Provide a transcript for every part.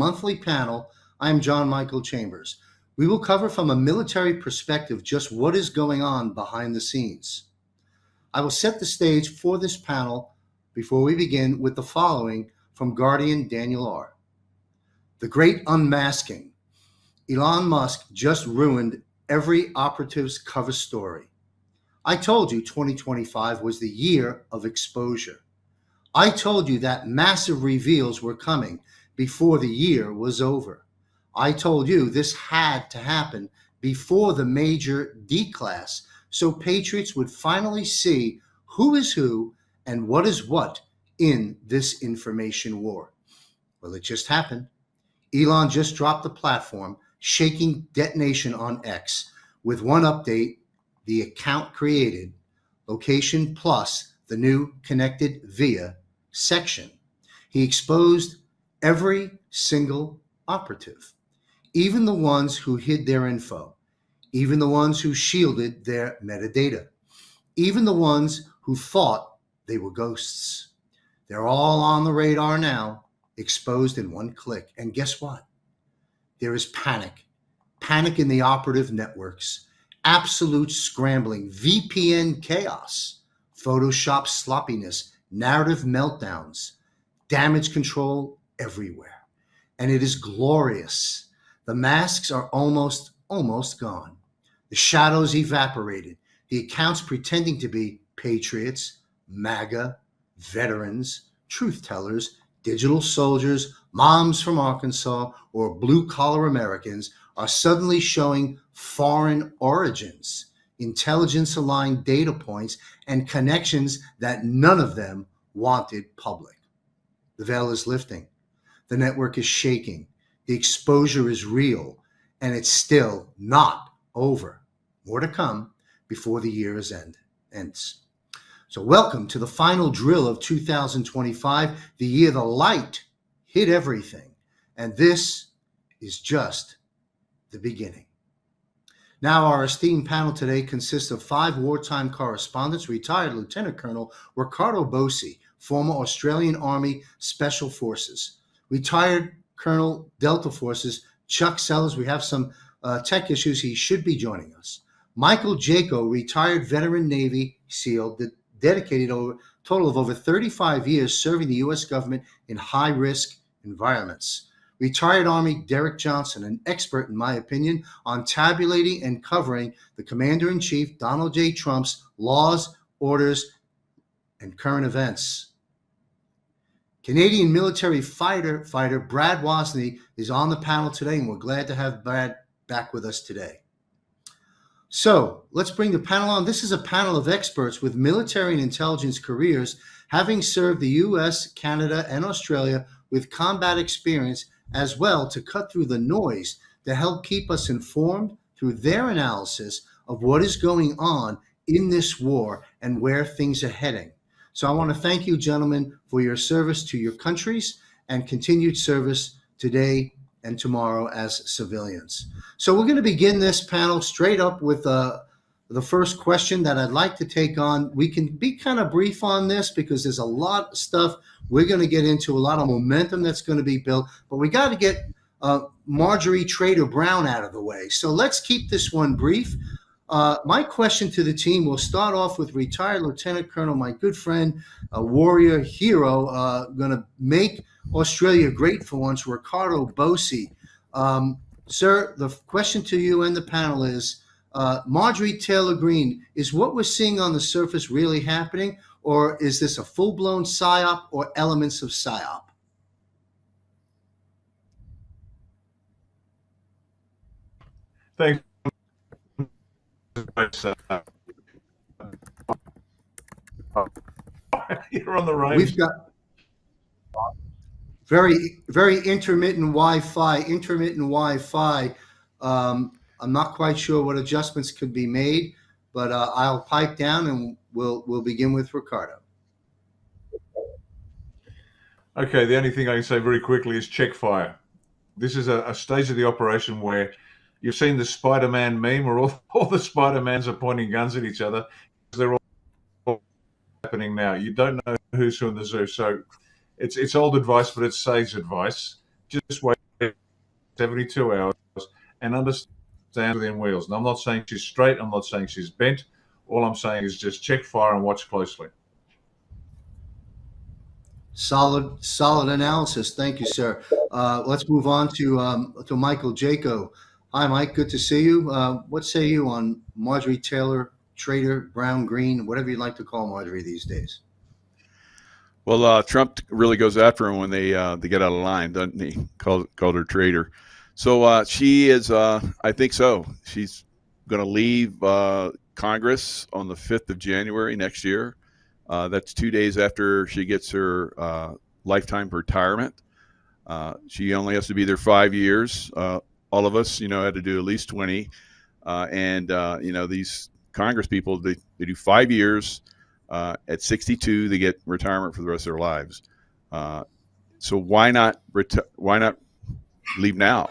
monthly panel, I am John Michael Chambers. We will cover from a military perspective just what is going on behind the scenes. I will set the stage for this panel before we begin with the following from Guardian Daniel R. The Great Unmasking. Elon Musk just ruined every operative's cover story. I told you 2025 was the year of exposure. I told you that massive reveals were coming before the year was over. I told you this had to happen before the major D-class, so patriots would finally see who is who and what is what in this information war. Well, it just happened. Elon just dropped the platform, shaking detonation on X with one update, the account created, location plus the new connected via section. He exposed every single operative, even the ones who hid their info, even the ones who shielded their metadata, even the ones who thought they were ghosts. They're all on the radar now, exposed in one click. And guess what? There is panic in the operative networks, absolute scrambling, VPN chaos, Photoshop sloppiness, narrative meltdowns, damage control everywhere. And it is glorious. The masks are almost gone. The shadows evaporated. The accounts pretending to be patriots, MAGA, veterans, truth tellers, digital soldiers, moms from Arkansas, or blue-collar Americans are suddenly showing foreign origins, intelligence-aligned data points, and connections that none of them wanted public. The veil is lifting. The network is shaking. The exposure is real, and it's still not over. More to come before the year's ends. So welcome to the final drill of 2025, the year the light hit everything. And this is just the beginning. Now, our esteemed panel today consists of 5 wartime correspondents, retired Lieutenant Colonel Ricardo Bosi, former Australian Army Special Forces, retired Colonel Delta Forces Chuck Sellers. We have some tech issues. He should be joining us. Michael Jaco, retired veteran Navy SEAL, dedicated over total of over 35 years serving the U.S. government in high-risk environments. Retired Army Derek Johnson, an expert, in my opinion, on tabulating and covering the Commander-in-Chief Donald J. Trump's laws, orders, and current events. Canadian military fighter Brad Wasney is on the panel today, and we're glad to have Brad back with us today. So let's bring the panel on. This is a panel of experts with military and intelligence careers, having served the U.S., Canada, and Australia with combat experience as well to cut through the noise to help keep us informed through their analysis of what is going on in this war and where things are heading. So I want to thank you, gentlemen, for your service to your countries and continued service today and tomorrow as civilians. So we're going to begin this panel straight up with the first question that I'd like to take on. We can be kind of brief on this because there's a lot of stuff we're going to get into, a lot of momentum that's going to be built, but we got to get Marjorie Trader Brown out of the way. So let's keep this one brief. My question to the team, will start off with retired Lieutenant Colonel, my good friend, a warrior hero, going to make Australia great for once, Ricardo Bosi. Sir, the question to you and the panel is, Marjorie Taylor Greene, is what we're seeing on the surface really happening, or is this a full-blown PSYOP or elements of PSYOP? Thanks. You're on the range. We've got very intermittent Wi-Fi. I'm not quite sure what adjustments could be made, but I'll pipe down and we'll begin with Ricardo. Okay, the only thing I can say very quickly is check fire. This is a stage of the operation where you've seen the Spider-Man meme where all the Spider-Mans are pointing guns at each other. They're all happening now. You don't know who's who in the zoo. So it's old advice, but it's sage advice. Just wait 72 hours and understand within wheels. And I'm not saying she's straight. I'm not saying she's bent. All I'm saying is just check fire and watch closely. Solid analysis. Thank you, sir. Let's move on to Michael Jaco. Hi, Mike. Good to see you. What say you on Marjorie Taylor, Trader, Brown, Green, whatever you'd like to call Marjorie these days? Well, Trump really goes after him when they get out of line, doesn't he? Called her traitor. So she is, I think so. She's going to leave Congress on the 5th of January next year. That's 2 days after she gets her lifetime retirement. She only has to be there 5 years. All of us, had to do at least 20. These Congress people, they do 5 years. At 62, they get retirement for the rest of their lives. So why not leave now?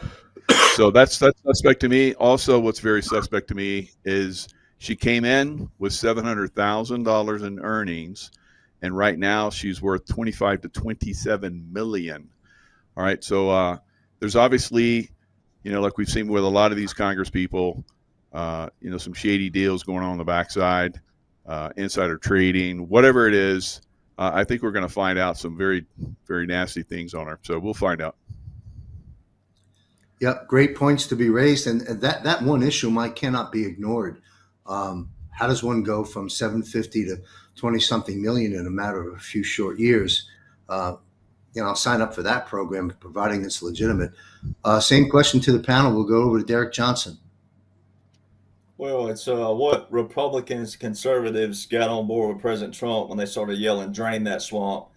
So that's suspect to me. Also, what's very suspect to me is she came in with $700,000 in earnings, and right now she's worth 25 to 27 million. All right, so there's obviously, like we've seen with a lot of these Congress people, some shady deals going on the backside. Insider trading, whatever it is, I think we're going to find out some very, very nasty things on her. So we'll find out. Yep, great points to be raised, and that one issue, Mike, cannot be ignored. How does one go from 750 to 20-something million in a matter of a few short years? I'll sign up for that program, providing it's legitimate. Same question to the panel. We'll go over to Derek Johnson. Well, it's what Republicans, conservatives got on board with President Trump when they started yelling, "Drain that swamp."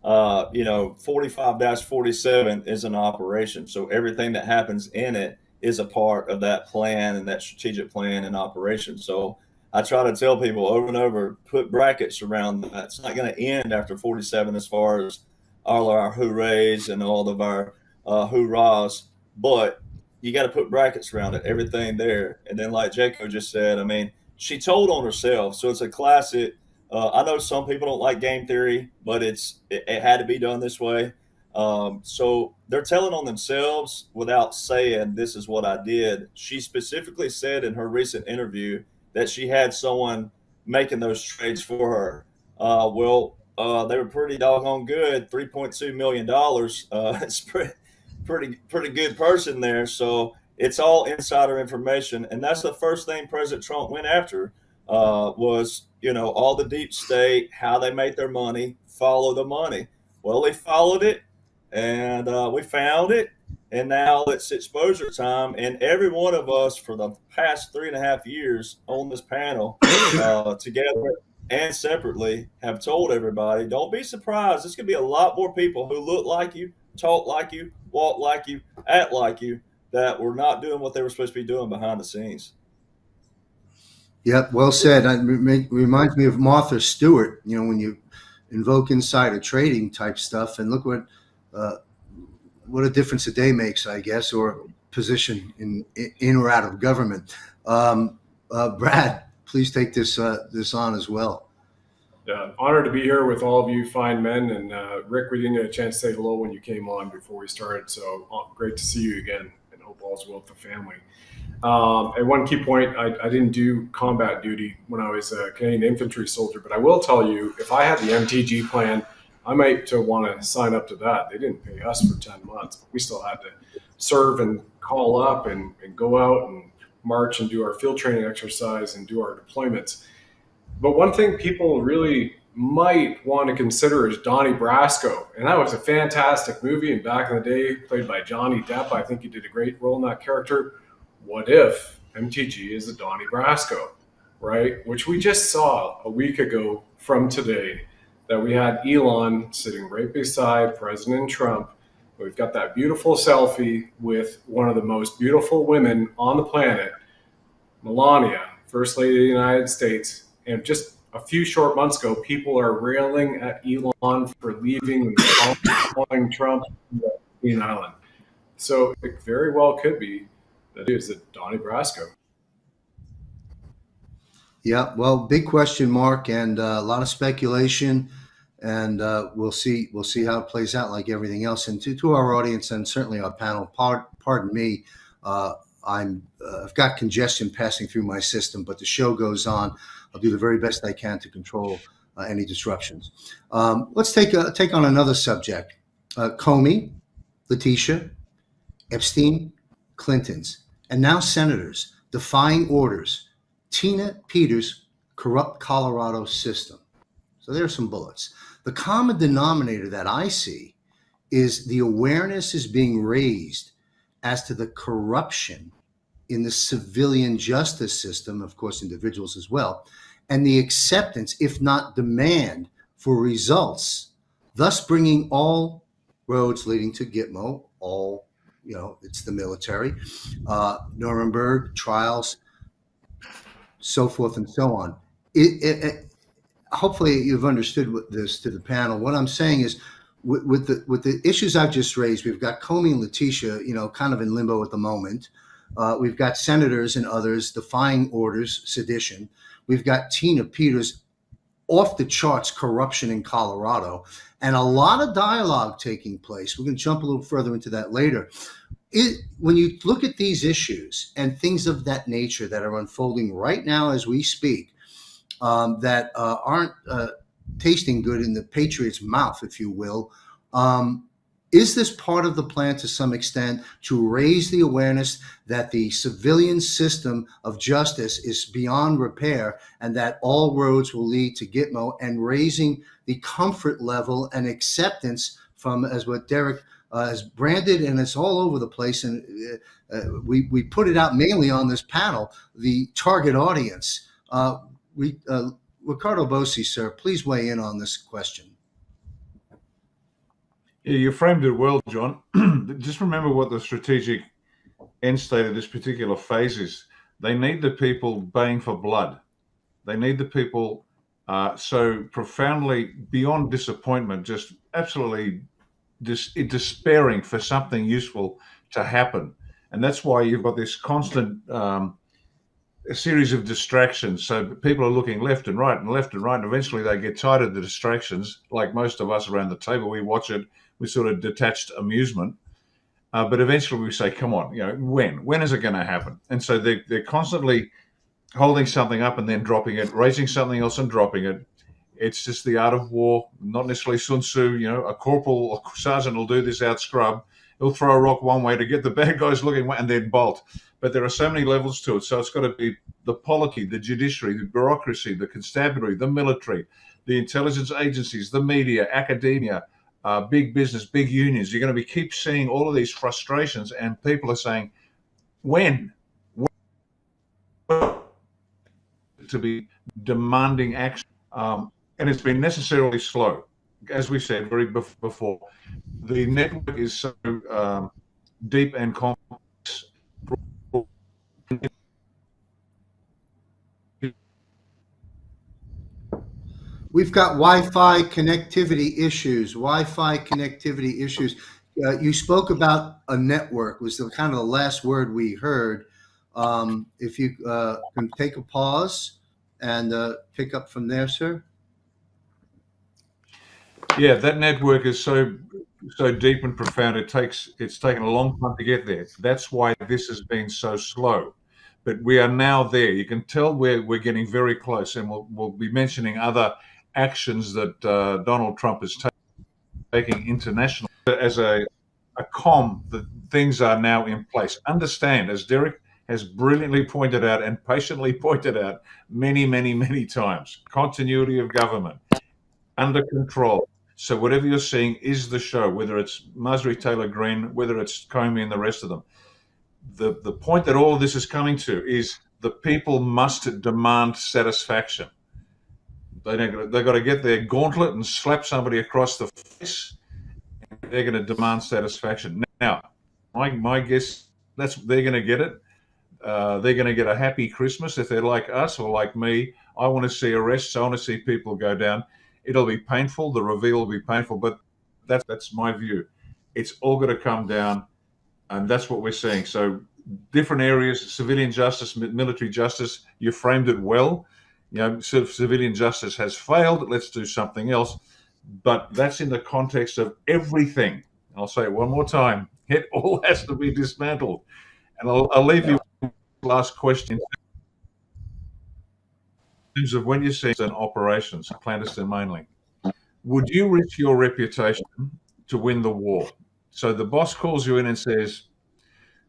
45-47 is an operation. So everything that happens in it is a part of that plan and that strategic plan and operation. So I try to tell people over and over, put brackets around that. It's not going to end after 47 as far as all our hoorays and all of our hoorahs, but you got to put brackets around it, everything there. And then like Jaco just said, she told on herself. So it's a classic. I know some people don't like game theory, but it had to be done this way. So they're telling on themselves without saying, this is what I did. She specifically said in her recent interview that she had someone making those trades for her. They were pretty doggone good, $3.2 million. It's pretty good person there. So it's all insider information. And that's the first thing President Trump went after was, all the deep state, how they made their money, follow the money. Well, they followed it and we found it. And now it's exposure time. And every one of us for the past 3.5 years on this panel together and separately have told everybody, don't be surprised. There's going to be a lot more people who look like you, talk like you, walk like you, act like you, that were not doing what they were supposed to be doing behind the scenes. Yep, well said. It reminds me of Martha Stewart, when you invoke insider trading type stuff, and look what a difference a day makes, I guess, or position in or out of government. Brad, please take this on as well. Yeah, honored to be here with all of you fine men. And Rick, we didn't get a chance to say hello when you came on before we started. So great to see you again, and hope all's well with the family. And one key point, I didn't do combat duty when I was a Canadian infantry soldier, but I will tell you, if I had the MTG plan, I might want to sign up to that. They didn't pay us for 10 months, but we still had to serve and call up and go out and march and do our field training exercise and do our deployments. But one thing people really might want to consider is Donnie Brasco. And that was a fantastic movie. And back in the day, played by Johnny Depp. I think he did a great role in that character. What if MTG is a Donnie Brasco, right? Which we just saw a week ago from today, that we had Elon sitting right beside President Trump. We've got that beautiful selfie with one of the most beautiful women on the planet, Melania, First Lady of the United States. And just a few short months ago, people are railing at Elon for leaving and calling Trump Green Island. So it very well could be that is a Donnie Brasco. Yeah, well, big question mark and a lot of speculation. and we'll see how it plays out, like everything else. And to our audience and certainly our panel, pardon me, I've got congestion passing through my system, but the show goes on. I'll do the very best I can to control any disruptions. Let's take on another subject. Comey, Letitia, Epstein, Clintons, and now senators defying orders. Tina Peters' corrupt Colorado system. So there's some bullets. The common denominator that I see is the awareness is being raised as to the corruption in the civilian justice system, of course, individuals as well, and the acceptance, if not demand, for results, thus bringing all roads leading to Gitmo, all, it's the military, Nuremberg trials, so forth and so on. Hopefully you've understood this to the panel. What I'm saying is, with the issues I've just raised, we've got Comey and Letitia, kind of in limbo at the moment. We've got senators and others defying orders, sedition. We've got Tina Peters' off the charts corruption in Colorado, and a lot of dialogue taking place. We're going to jump a little further into that later. When you look at these issues and things of that nature that are unfolding right now as we speak, that aren't tasting good in the Patriots' mouth, if you will, is this part of the plan to some extent to raise the awareness that the civilian system of justice is beyond repair and that all roads will lead to Gitmo, and raising the comfort level and acceptance from, as what Derek has branded, and it's all over the place, and we put it out mainly on this panel, the target audience. Ricardo Bossi, sir, please weigh in on this question. Yeah, you framed it well, John. Just remember what the strategic end state of this particular phase is. They need the people baying for blood. They need the people so profoundly beyond disappointment, just absolutely despairing for something useful to happen. And that's why you've got this constant a series of distractions. So people are looking left and right and left and right, and eventually they get tired of the distractions. Like most of us around the table, we watch it with sort of detached amusement. But eventually we say, come on, when is it going to happen? And so they're constantly holding something up and then dropping it, raising something else and dropping it. It's just the art of war, not necessarily Sun Tzu. A corporal or sergeant will do this out scrub. He'll throw a rock one way to get the bad guys looking and then bolt. But there are so many levels to it. So it's got to be the polity, the judiciary, the bureaucracy, the constabulary, the military, the intelligence agencies, the media, academia, big business, big unions. You're going to keep seeing all of these frustrations, and people are saying, when? To be demanding action. And it's been necessarily slow. As we said before, the network is so deep and complex. We've got Wi-Fi connectivity issues. You spoke about a network, was the kind of the last word we heard. If you can take a pause and pick up from there, sir. Yeah, that network is so deep and profound. It's taken a long time to get there. That's why this has been so slow. But we are now there. You can tell we're getting very close, and we'll be mentioning other actions that Donald Trump is taking internationally as a comm. That things are now in place. Understand, as Derek has brilliantly pointed out and patiently pointed out many, many, many times, continuity of government, under control. So whatever you're seeing is the show, whether it's Marjorie Taylor Greene, whether it's Comey and the rest of them. The point that all of this is coming to is the people must demand satisfaction. They've got to get their gauntlet and slap somebody across the face. They're going to demand satisfaction. Now, my guess, they're going to get it. They're going to get a happy Christmas if they're like us or like me. I want to see arrests. I want to see people go down. It'll be painful. The reveal will be painful, but that's my view. It's all going to come down, and that's what we're seeing. So different areas, civilian justice, military justice, you framed it well. Civilian justice has failed. Let's do something else. but that's in the context of everything. I'll say it one more time. It all has to be dismantled. And I'll leave you with the last question. In terms of when you see an operations, clandestine mainly, would you risk your reputation to win the war? So the boss calls you in and says,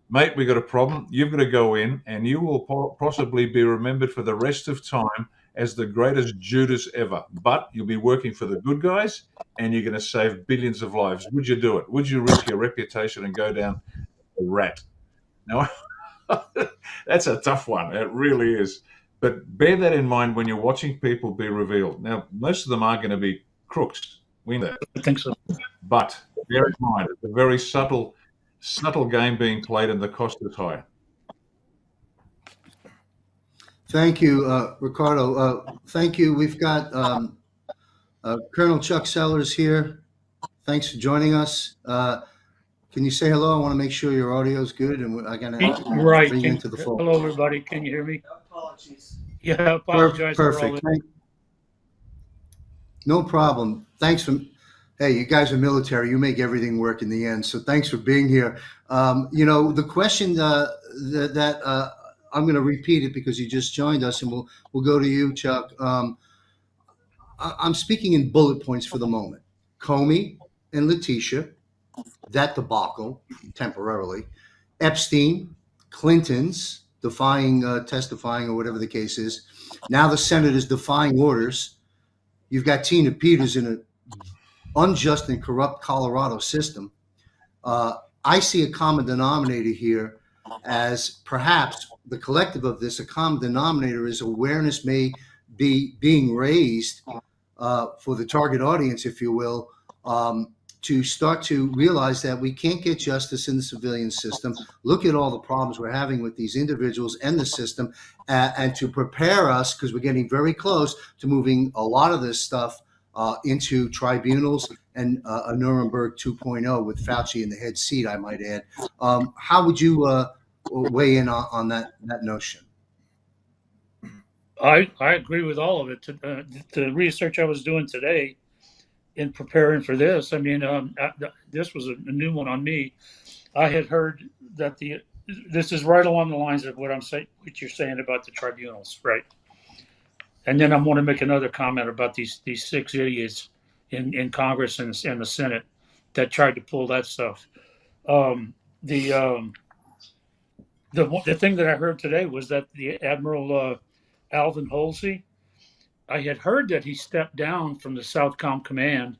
mate, we got a problem. You've got to go in, and you will possibly be remembered for the rest of time as the greatest Judas ever. But you'll be working for the good guys, and you're going to save billions of lives. Would you do it? Would you risk your reputation and go down a rat? Now, that's a tough one. It really is. But bear that in mind when you're watching people be revealed. Now, most of them are going to be crooks. We know that. I think so. But bear in mind, it's a very subtle game being played, and the cost is high. Thank you, Ricardo. Thank you. We've got Colonel Chuck Sellers here. Thanks for joining us. Can you say hello? I want to make sure your audio is good, and I'm going to Right. bring you into the fold. Hello, everybody. Can you hear me? Apologies. Yeah, I apologize. Perfect. No problem. Thanks for. Hey, you guys are military. You make everything work in the end. So thanks for being here. The question that I'm going to repeat it because you just joined us, and we'll go to you, Chuck. I'm speaking in bullet points for the moment. Comey and Letitia, that debacle temporarily. Epstein, Clinton's testifying or whatever the case is. Now the Senate is defying orders. You've got Tina Peters in an unjust and corrupt Colorado system. I see a common denominator here as perhaps the collective of this, a common denominator is awareness may be being raised for the target audience, if you will, to start to realize that we can't get justice in the civilian system. Look at all the problems we're having with these individuals and the system, and to prepare us, because we're getting very close to moving a lot of this stuff into tribunals and a Nuremberg 2.0 with Fauci in the head seat, I might add. How would you weigh in on that notion? I agree with all of it. The research I was doing today in preparing for this, I mean, this was a new one on me. I had heard that this is right along the lines of what you're saying about the tribunals, right? And then I want to make another comment about these 6 idiots in Congress and the Senate that tried to pull that stuff. The thing that I heard today was that the Admiral Alvin Halsey, I had heard that he stepped down from the Southcom Command,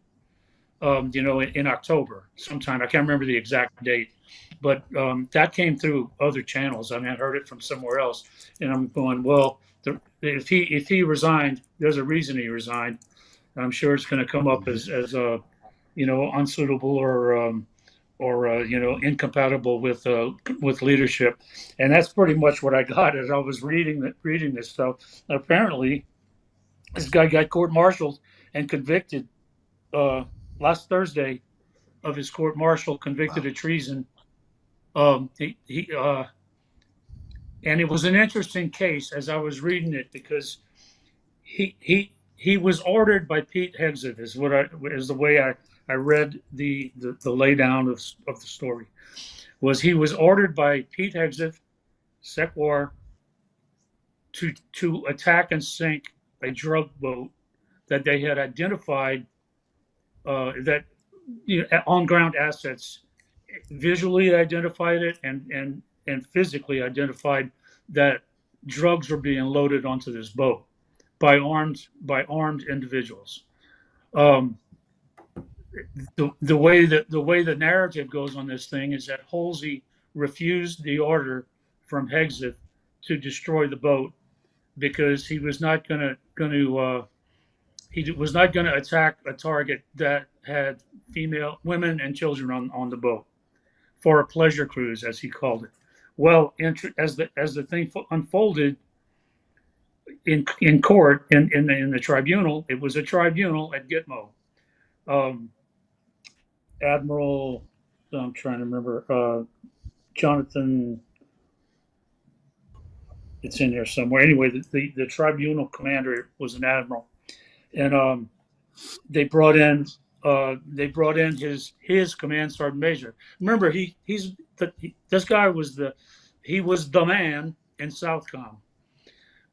in October sometime. I can't remember the exact date, but that came through other channels. I mean, I heard it from somewhere else, and I'm going, well, if he resigned, there's a reason he resigned. I'm sure it's going to come up as unsuitable or incompatible with leadership, and that's pretty much what I got as I was reading this stuff. Apparently, this guy got court-martialed and convicted last Thursday of his court-martial, convicted of treason. And it was an interesting case as I was reading it because he was ordered by Pete Hegseth is the way I read the laydown of the story. He was ordered by Pete Hegseth, SecWar, to attack and sink a drug boat that they had identified, that on ground assets visually identified it and physically identified that drugs were being loaded onto this boat by armed individuals. The way the narrative goes on this thing is that Halsey refused the order from Hegseth to destroy the boat because he was not going to attack a target that had women and children on the boat for a pleasure cruise, as he called it. Well, as the thing unfolded in court in the tribunal, it was a tribunal at Gitmo. Admiral, I'm trying to remember, Jonathan. It's in there somewhere. Anyway, the tribunal commander was an admiral, and they brought in his command sergeant major. Remember, this guy was the man in Southcom,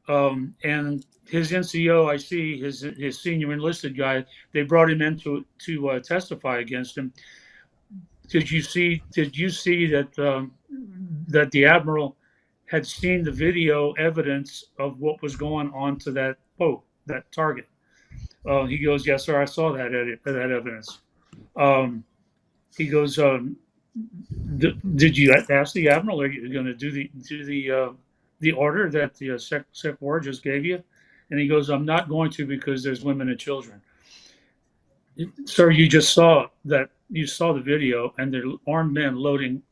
and his NCO, I see his senior enlisted guy. They brought him in to testify against him. Did you see that that the admiral had seen the video evidence of what was going on to that boat, that target? He goes, yes, sir, I saw that evidence. He goes, did you ask the admiral, are you going to do the order that the Sec War just gave you? And he goes, I'm not going to, because there's women and children. Sir, you just saw that. You saw the video, and they're armed men loading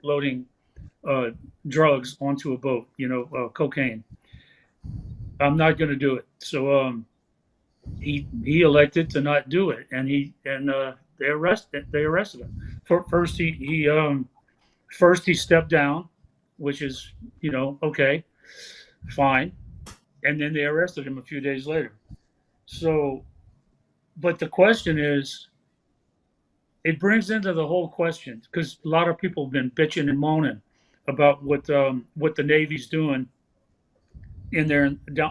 drugs onto a boat. Cocaine. I'm not going to do it. So he elected to not do it, and they arrested him. First he stepped down, which is okay, fine, and then they arrested him a few days later. So, but the question is, it brings into the whole question, because a lot of people have been bitching and moaning about what the Navy's doing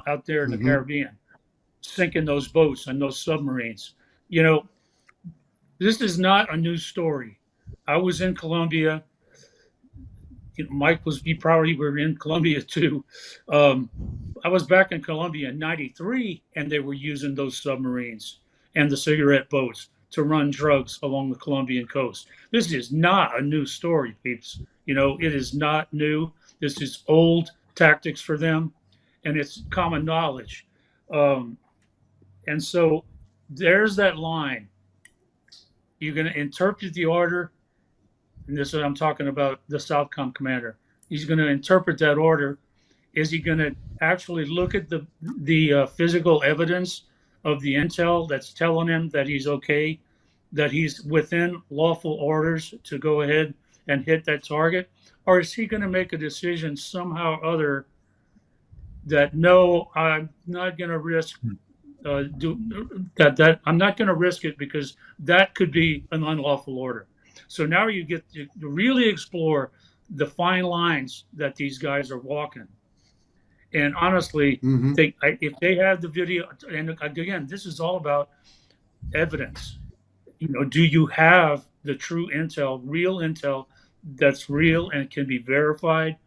out there in the Caribbean, sinking those boats and those submarines. This is not a new story. I was in Colombia. Mike you probably were in Colombia too. I was back in Colombia in '93, and they were using those submarines and the cigarette boats to run drugs along the Colombian coast. This is not a new story, peeps. It is not new. This is old tactics for them, and it's common knowledge. And so there's that line. You're going to interpret the order, and this is I'm talking about the Southcom commander. He's going to interpret that order. Is he going to actually look at the physical evidence of the intel that's telling him that he's okay, that he's within lawful orders to go ahead and hit that target? Or is he going to make a decision somehow or other that, no, I'm not going to risk I'm not going to risk it, because that could be an unlawful order. So now you get to really explore the fine lines that these guys are walking. And honestly, if they have the video, and again, this is all about evidence. Do you have the true intel, real intel that's real and can be verified,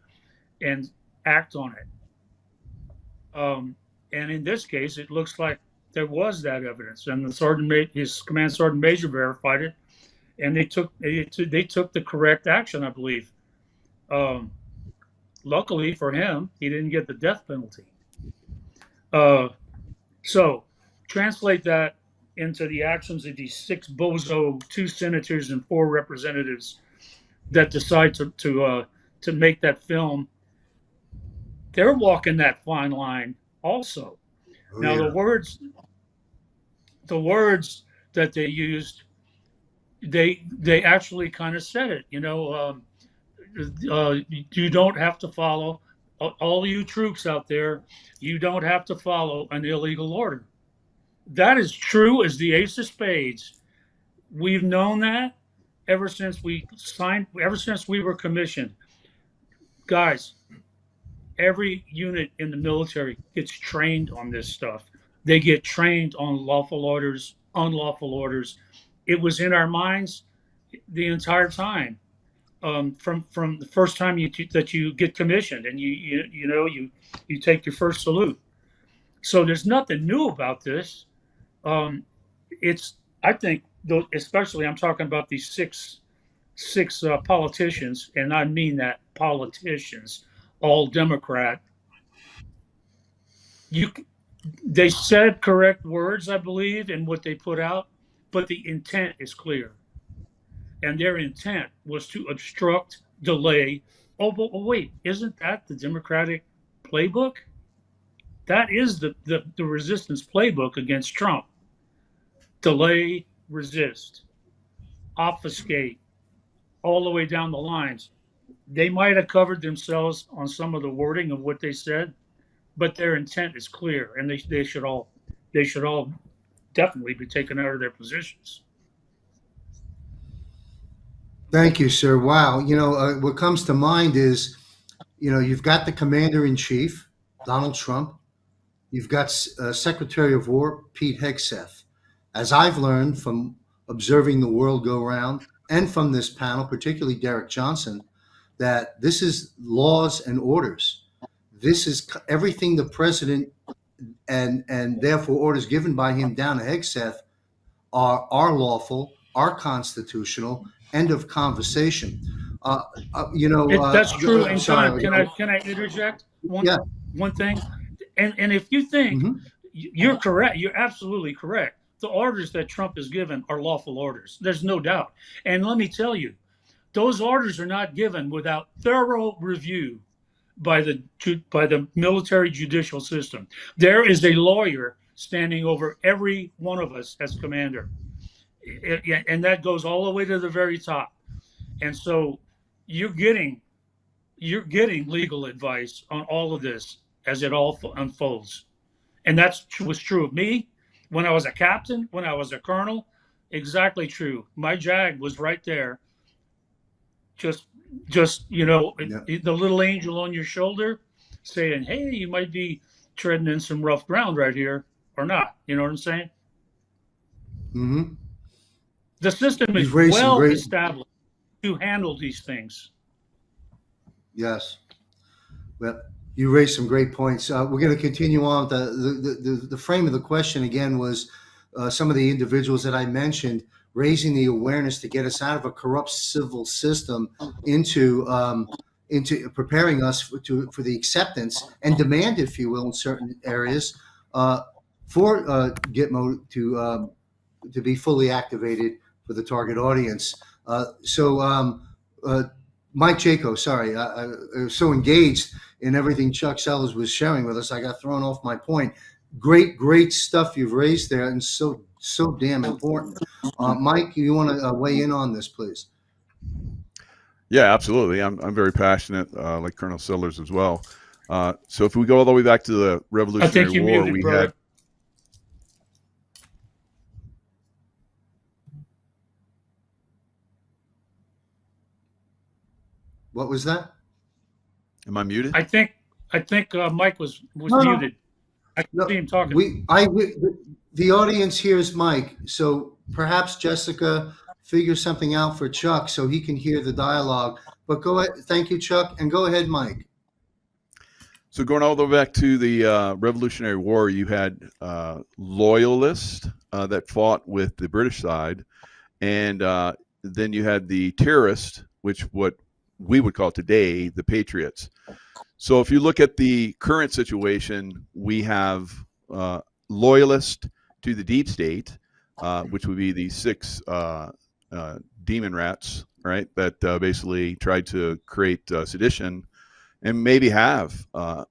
and act on it? And in this case, it looks like there was that evidence, and his command sergeant major verified it, and they took the correct action, I believe. Luckily for him, he didn't get the death penalty. So translate that into the actions of these 6 bozo, 2 senators and 4 representatives that decide to make that film. They're walking that fine line also. Now, the words that they used, they actually kind of said it. You don't have to follow, all you troops out there, you don't have to follow an illegal order. That is true as the ace of spades. We've known that ever since we were commissioned. Guys, every unit in the military gets trained on this stuff. They get trained on lawful orders, unlawful orders. It was in our minds the entire time. From the first time that you get commissioned, and you take your first salute. So there's nothing new about this. I think, especially I'm talking about these six politicians, and I mean that, politicians, all Democrat. They said correct words, I believe, in what they put out, but the intent is clear. And their intent was to obstruct, delay. Oh, but wait, isn't that the Democratic playbook? That is the resistance playbook against Trump. Delay, resist, obfuscate, all the way down the lines. They might have covered themselves on some of the wording of what they said, but their intent is clear, and they should all definitely be taken out of their positions. Thank you, sir. Wow. What comes to mind is, you've got the commander in chief, Donald Trump. You've got Secretary of War, Pete Hegseth. As I've learned from observing the world go round and from this panel, particularly Derek Johnson, that this is laws and orders. This is everything the president and therefore orders given by him down to Hegseth are lawful, are constitutional. End of conversation. That's true. And sorry, can I interject one thing? And if you think you're correct, you're absolutely correct. The orders that Trump has given are lawful orders. There's no doubt. And let me tell you, those orders are not given without thorough review by the military judicial system. There is a lawyer standing over every one of us as commander. And that goes all the way to the very top. And so you're getting legal advice on all of this as it all unfolds. And that was true of me when I was a captain, when I was a colonel. Exactly true. My JAG was right there. Just the little angel on your shoulder saying, hey, you might be treading in some rough ground right here or not. You know what I'm saying? Mm-hmm. The system is well established to handle these things. Yes. Well, you raised some great points. We're going to continue on. The frame of the question again was some of the individuals that I mentioned raising the awareness to get us out of a corrupt civil system into preparing us for the acceptance and demand, if you will, in certain areas for Gitmo to be fully activated for the target audience. Mike Jaco, sorry, I was so engaged in everything Chuck Sellers was sharing with us, I got thrown off my point. Great stuff you've raised there, and so damn important. Mike, you want to weigh in on this, please? Yeah, absolutely. I'm very passionate, like Colonel Sellers as well. So if we go all the way back to the Revolutionary War, we had. What was that? Am I muted? I think Mike was muted. I can see him talking. The audience hears Mike, so perhaps Jessica figure something out for Chuck so he can hear the dialogue. But go ahead. Thank you, Chuck, and go ahead, Mike. So going all the way back to the Revolutionary War, you had loyalists that fought with the British side, and then you had the terrorists, which what we would call today the patriots. So if you look at the current situation, we have loyalists to the deep state, which would be the 6 demon rats, right, that basically tried to create sedition and maybe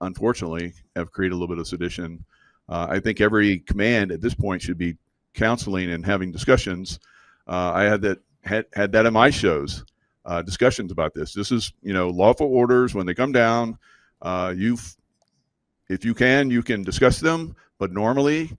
unfortunately have created a little bit of sedition. I think every command at this point should be counseling and having discussions. I had that in my shows. Discussions about this. This is, lawful orders. When they come down, if you can discuss them. But normally,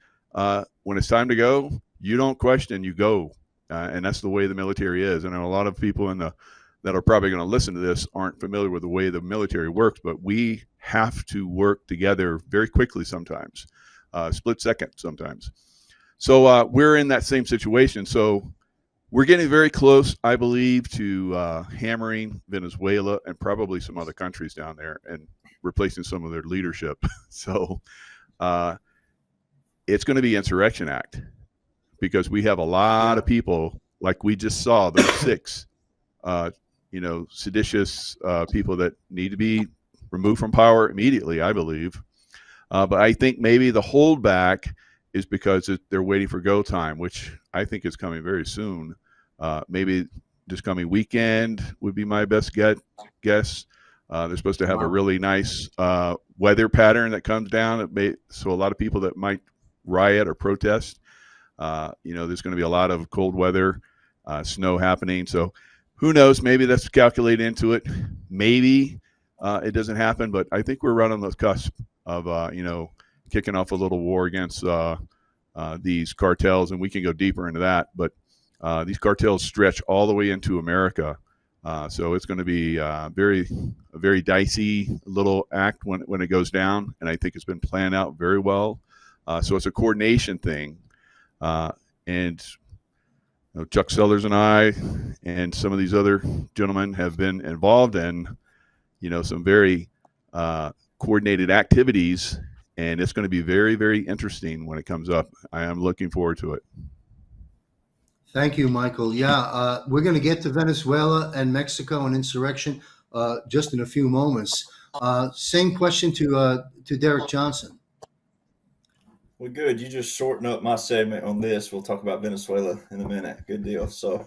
when it's time to go, you don't question, you go, and that's the way the military is. I know a lot of people that are probably going to listen to this aren't familiar with the way the military works, but we have to work together very quickly sometimes, split second sometimes. So we're in that same situation. So we're getting very close, I believe, to hammering Venezuela and probably some other countries down there and replacing some of their leadership. So it's going to be Insurrection Act, because we have a lot of people, like we just saw, those 6, seditious people that need to be removed from power immediately, I believe. But I think maybe the holdback is because they're waiting for go time, which I think is coming very soon. Maybe this coming weekend would be my best guess. They're supposed to have a really nice weather pattern that comes down. So a lot of people that might riot or protest, there's going to be a lot of cold weather, snow happening. So who knows? Maybe that's calculated into it. Maybe it doesn't happen, but I think we're right on the cusp of, kicking off a little war against these cartels, and we can go deeper into that. But these cartels stretch all the way into America, so it's going to be a very dicey little act when it goes down, and I think it's been planned out very well. So it's a coordination thing, and Chuck Sellers and I and some of these other gentlemen have been involved in, some very coordinated activities, and it's going to be very, very interesting when it comes up. I am looking forward to it. Thank you, Michael. Yeah, we're going to get to Venezuela and Mexico and insurrection just in a few moments. Same question to Derek Johnson. Well, good. You just shorten up my segment on this. We'll talk about Venezuela in a minute. Good deal. So,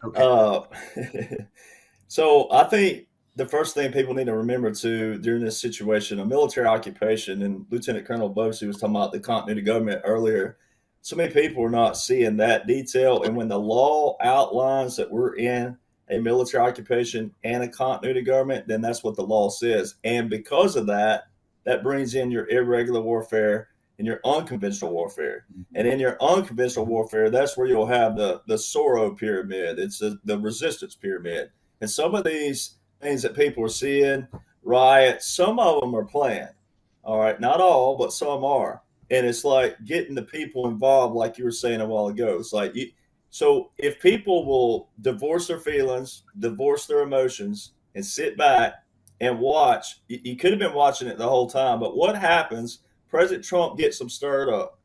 Okay. So I think the first thing people need to remember too during this situation, a military occupation, and Lieutenant Colonel Bosey was talking about the continuity government earlier. So many people are not seeing that detail. And when the law outlines that we're in a military occupation and a continuity government, then that's what the law says. And because of that, that brings in your irregular warfare and your unconventional warfare. And in your unconventional warfare, that's where you'll have the Soro pyramid. It's the resistance pyramid. And some of these things that people are seeing, riots, some of them are planned. All right, not all, but some are. And it's like getting the people involved, like you were saying a while ago. It's like, so if people will divorce their feelings, divorce their emotions, and sit back and watch, you could have been watching it the whole time. But what happens? President Trump gets them stirred up.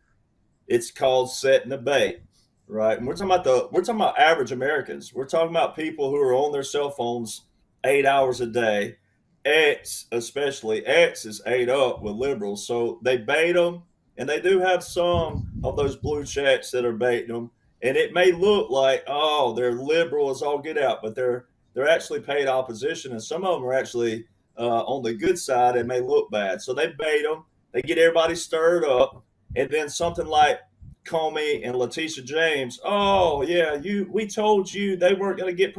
It's called setting the bait, right? And we're talking about average Americans. We're talking about people who are on their cell phones 8 hours a day. X is ate up with liberals, so they bait them, and they do have some of those blue checks that are baiting them. And it may look like, oh, they're liberal as all get out, but they're actually paid opposition, and some of them are actually on the good side and may look bad. So they bait them. They get everybody stirred up, and then something like Comey and Letitia James. Oh yeah, we told you they weren't going to get.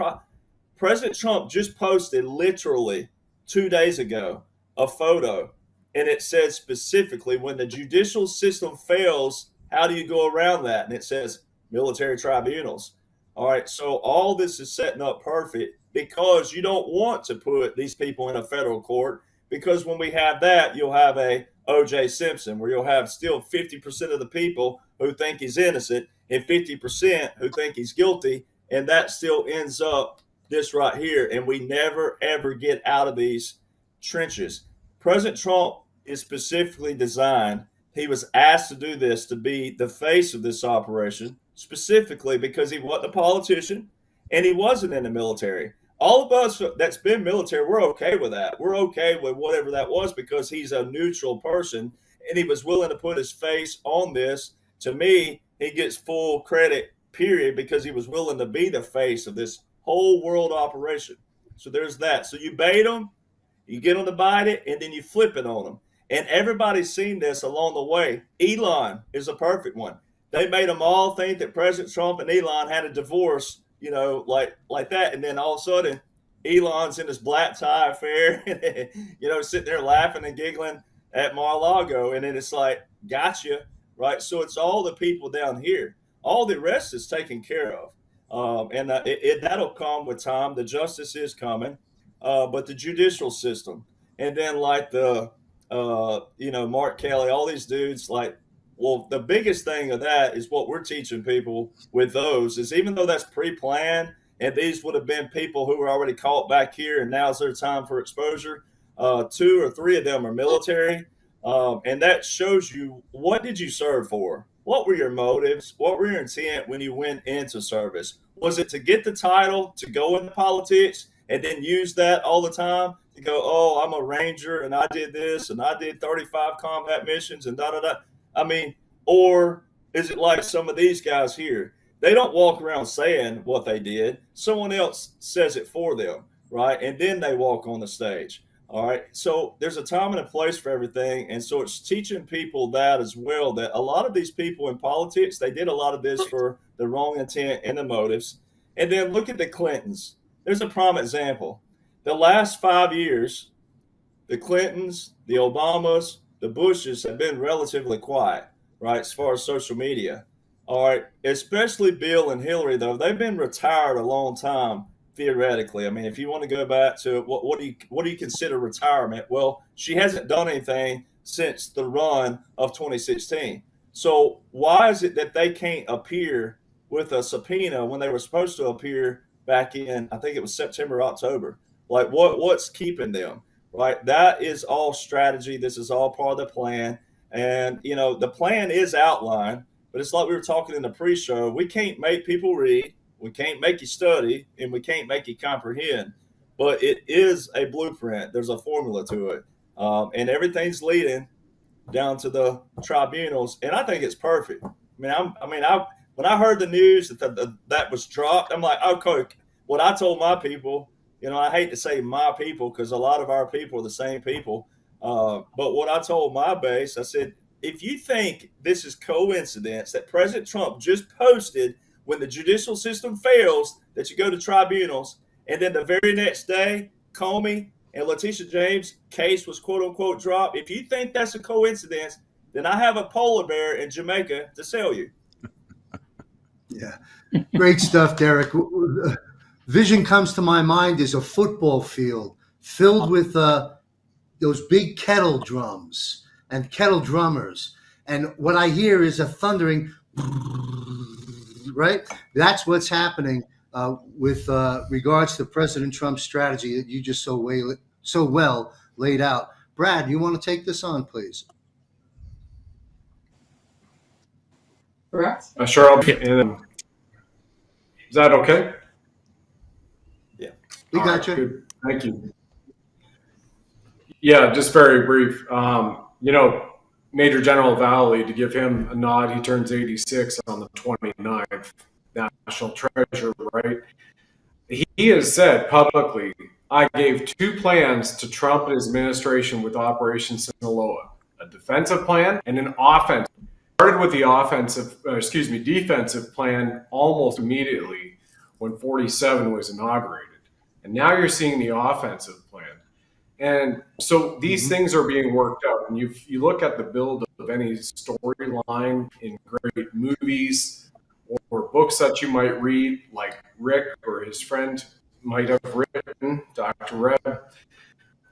President Trump just posted literally 2 days ago a photo, and it says specifically when the judicial system fails, how do you go around that? And it says military tribunals. All right, so all this is setting up perfect because you don't want to put these people in a federal court, because when we have that, you'll have a O.J. Simpson, where you'll have still 50% of the people who think he's innocent and 50% who think he's guilty, and that still ends up this right here, and we never, ever get out of these trenches. President Trump is specifically designed, he was asked to do this to be the face of this operation, specifically because he wasn't a politician and he wasn't in the military. All of us that's been military, we're okay with that. We're okay with whatever that was because he's a neutral person and he was willing to put his face on this. To me, he gets full credit, period, because he was willing to be the face of this whole world operation. So there's that. So you bait them, you get them to bite it, and then you flip it on them. And everybody's seen this along the way. Elon is a perfect one. They made them all think that President Trump and Elon had a divorce, like that. And then all of a sudden, Elon's in his black tie affair, sitting there laughing and giggling at Mar-a-Lago. And then it's like, gotcha, right? So it's all the people down here. All the rest is taken care of. And that'll come with time. The justice is coming. But the judicial system. And then like Mark Kelly, all these dudes, the biggest thing of that is what we're teaching people with those is, even though that's pre-planned and these would have been people who were already caught back here and now's their time for exposure, 2 or 3 of them are military. And that shows you, what did you serve for? What were your motives? What were your intent when you went into service? Was it to get the title, to go into politics, and then use that all the time to go, oh, I'm a ranger and I did this and I did 35 combat missions and da-da-da. I mean, or is it like some of these guys here? They don't walk around saying what they did. Someone else says it for them, right? And then they walk on the stage. All right. So there's a time and a place for everything. And so it's teaching people that as well, that a lot of these people in politics, they did a lot of this for the wrong intent and the motives. And then look at the Clintons. There's a prime example. The last 5 years, the Clintons, the Obamas, the Bushes have been relatively quiet, right? As far as social media. All right, especially Bill and Hillary, though, they've been retired a long time theoretically. I mean, if you want to go back to what do you consider retirement? Well, she hasn't done anything since the run of 2016. So why is it that they can't appear with a subpoena when they were supposed to appear back in, I think it was September, October? Like what's keeping them? Right? That is all strategy. This is all part of the plan. And the plan is outlined, but it's like we were talking in the pre-show. We can't make people read. We can't make you study, and we can't make you comprehend. But it is a blueprint. There's a formula to it, and everything's leading down to the tribunals. And I think it's perfect. When I heard the news that was dropped, I'm like, okay. What I told my people, I hate to say my people because a lot of our people are the same people. But what I told my base, I said, if you think this is coincidence that President Trump just posted when the judicial system fails that you go to tribunals, and then the very next day, Comey and Letitia James' case was quote unquote dropped. If you think that's a coincidence, then I have a polar bear in Jamaica to sell you. Yeah, great stuff, Derek. Vision comes to my mind is a football field filled with those big kettle drums and kettle drummers. And what I hear is a thundering, right? That's what's happening with regards to President Trump's strategy that you just so well laid out. Brad, you want to take this on, please? Correct. Sure. I'll be in. Is that okay? Yeah. We got you. Good. Thank you. Yeah, just very brief. Major General Valley, to give him a nod, he turns 86 on the 29th, national treasure, right? He has said publicly, I gave 2 plans to Trump and his administration with Operation Sinaloa, a defensive plan and an offensive. Started with the defensive plan almost immediately when 47 was inaugurated. And now you're seeing the offensive plan. And so these things are being worked out. And you look at the build of any storyline in great movies or books that you might read, like Rick or his friend might have written, Dr. Reb,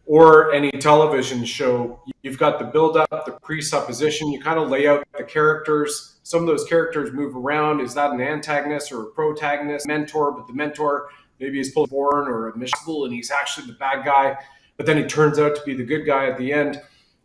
or any television show. You've got the build-up, the presupposition. You kind of lay out the characters. Some of those characters move around. Is that an antagonist or a protagonist? Mentor, but the mentor maybe is born or a Michelle, and he's actually the bad guy. But then he turns out to be the good guy at the end.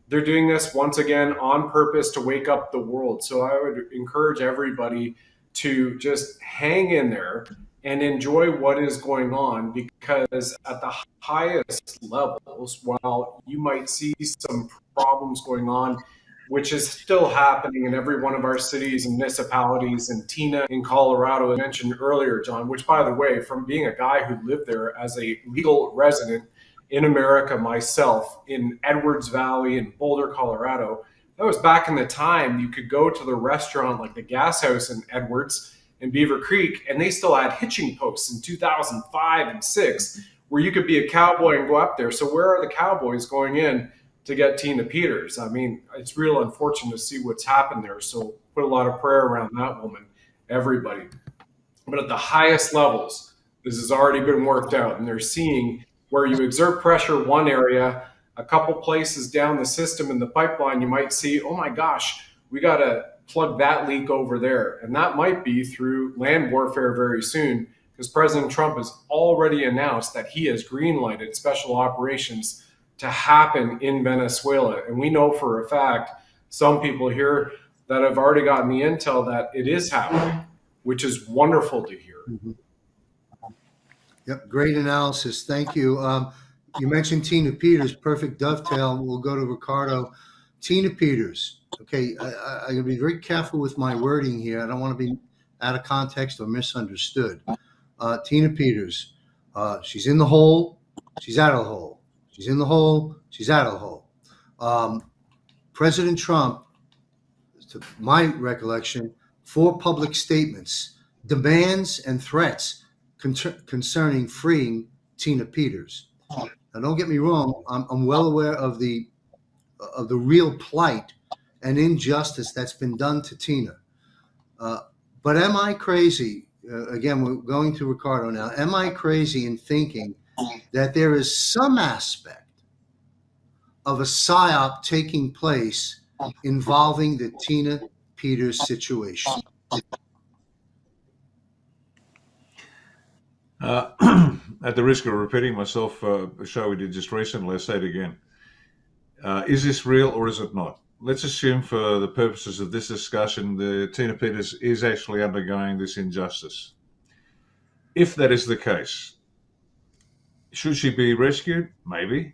They're doing this once again on purpose to wake up the world. So I would encourage everybody to just hang in there and enjoy what is going on, because at the highest levels, while you might see some problems going on, which is still happening in every one of our cities and municipalities, and Tina in Colorado I mentioned earlier, John, which, by the way, from being a guy who lived there as a legal resident in America myself, in Edwards Valley in Boulder, Colorado, that was back in the time you could go to the restaurant like the Gas House in Edwards in Beaver Creek, and they still had hitching posts in 2005 and 6 where you could be a cowboy and go up there. So where are the cowboys going in to get Tina Peters? I mean, it's real unfortunate to see what's happened there. So put a lot of prayer around that woman, everybody. But at the highest levels, this has already been worked out, and they're seeing where you exert pressure one area, a couple places down the system in the pipeline, you might see, oh my gosh, we got to plug that leak over there. And that might be through land warfare very soon, because President Trump has already announced that he has green-lighted special operations to happen in Venezuela. And we know for a fact, some people here that have already gotten the intel that it is happening, which is wonderful to hear. Mm-hmm. Yep, great analysis. Thank you. You mentioned Tina Peters, perfect dovetail. We'll go to Ricardo. Tina Peters. Okay, I'm going to be very careful with my wording here. I don't want to be out of context or misunderstood. Tina Peters, she's in the hole, she's out of the hole. She's in the hole, she's out of the hole. President Trump, to my recollection, 4 public statements, demands and threats concerning freeing Tina Peters. Now, don't get me wrong. I'm well aware of the real plight and injustice that's been done to Tina. But am I crazy? Again, we're going to Ricardo now. Am I crazy in thinking that there is some aspect of a psyop taking place involving the Tina Peters situation? At the risk of repeating myself, a show we did just recently, I'll say it again. Is this real or is it not? Let's assume for the purposes of this discussion, the Tina Peters is actually undergoing this injustice. If that is the case, should she be rescued? Maybe.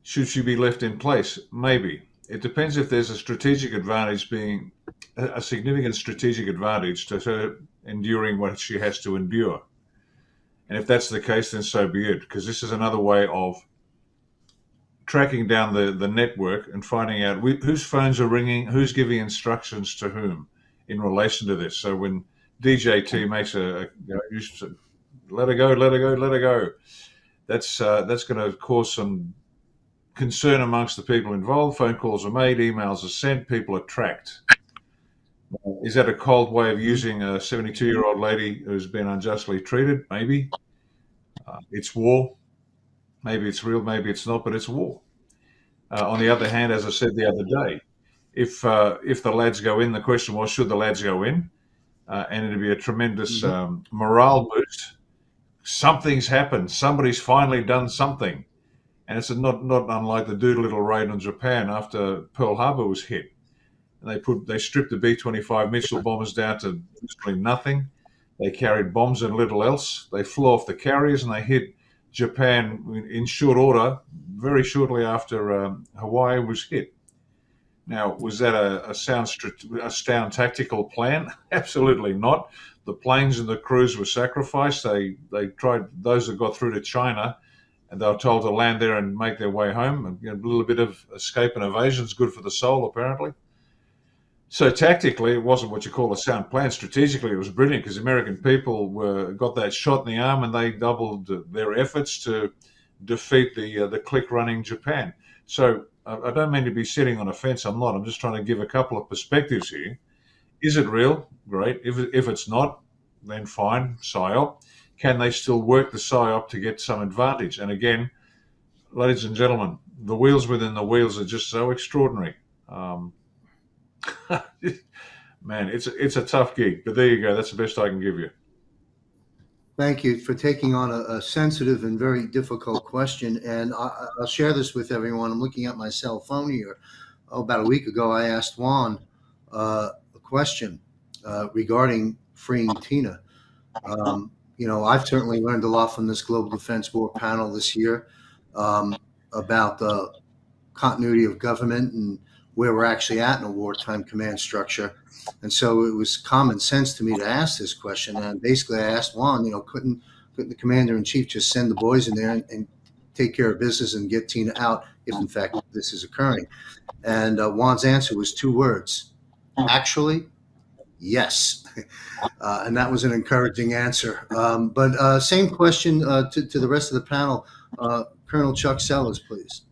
Should she be left in place? Maybe. It depends if there's a strategic advantage, being a significant strategic advantage to her enduring what she has to endure. And if that's the case, then so be it, because this is another way of tracking down the network and finding out whose phones are ringing, who's giving instructions to whom in relation to this. So when DJT makes let her go, let her go, let her go, that's going to cause some concern amongst the people involved. Phone calls are made, emails are sent, people are tracked. Is that a cold way of using a 72-year-old lady who's been unjustly treated? Maybe. It's war. Maybe it's real, maybe it's not, but it's war. On the other hand, as I said the other day, if the lads go in, the question was, should the lads go in? And it'd be a tremendous morale boost. Something's happened. Somebody's finally done something. And it's not unlike the Doolittle raid on Japan after Pearl Harbor was hit. And they stripped the B-25 Mitchell bombers down to literally nothing. They carried bombs and little else. They flew off the carriers and they hit Japan in short order, very shortly after Hawaii was hit. Now, was that a sound tactical plan? Absolutely not. The planes and the crews were sacrificed. They tried, those that got through to China, and they were told to land there and make their way home. And a little bit of escape and evasion is good for the soul, apparently. So tactically, it wasn't what you call a sound plan. Strategically, it was brilliant because American people got that shot in the arm and they doubled their efforts to defeat the clique-running Japan. So I don't mean to be sitting on a fence. I'm not. I'm just trying to give a couple of perspectives here. Is it real? Great. If it's not, then fine, PSYOP. Can they still work the PSYOP to get some advantage? And again, ladies and gentlemen, the wheels within the wheels are just so extraordinary. Man, it's a tough gig, but there you go. That's the best I can give you. Thank you for taking on a sensitive and very difficult question. And I'll share this with everyone. I'm looking at my cell phone here. About a week ago, I asked Juan a question regarding freeing Tina. I've certainly learned a lot from this Global Defense Board panel this year about the continuity of government and where we're actually at in a wartime command structure. And so it was common sense to me to ask this question. And basically I asked Juan, couldn't the commander-in-chief just send the boys in there and take care of business and get Tina out if in fact this is occurring? And Juan's answer was 2 words. Actually, yes. And that was an encouraging answer. But same question to the rest of the panel. Colonel Chuck Sellers, please.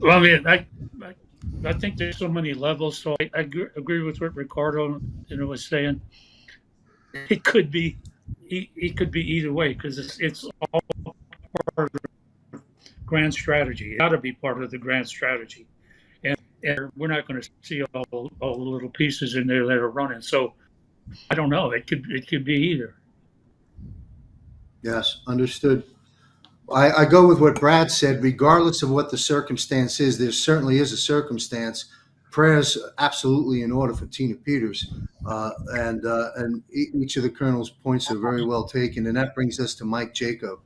Well, I mean, I think there's so many levels. So I agree with what Ricardo was saying. It could be either way because it's all part of the grand strategy. It got to be part of the grand strategy, and we're not going to see all the little pieces in there that are running. So I don't know. It could be either. Yes, understood. I go with what Brad said. Regardless of what the circumstance is, there certainly is a circumstance. Prayers absolutely in order for Tina Peters, and each of the colonel's points are very well taken. And that brings us to Mike Jaco.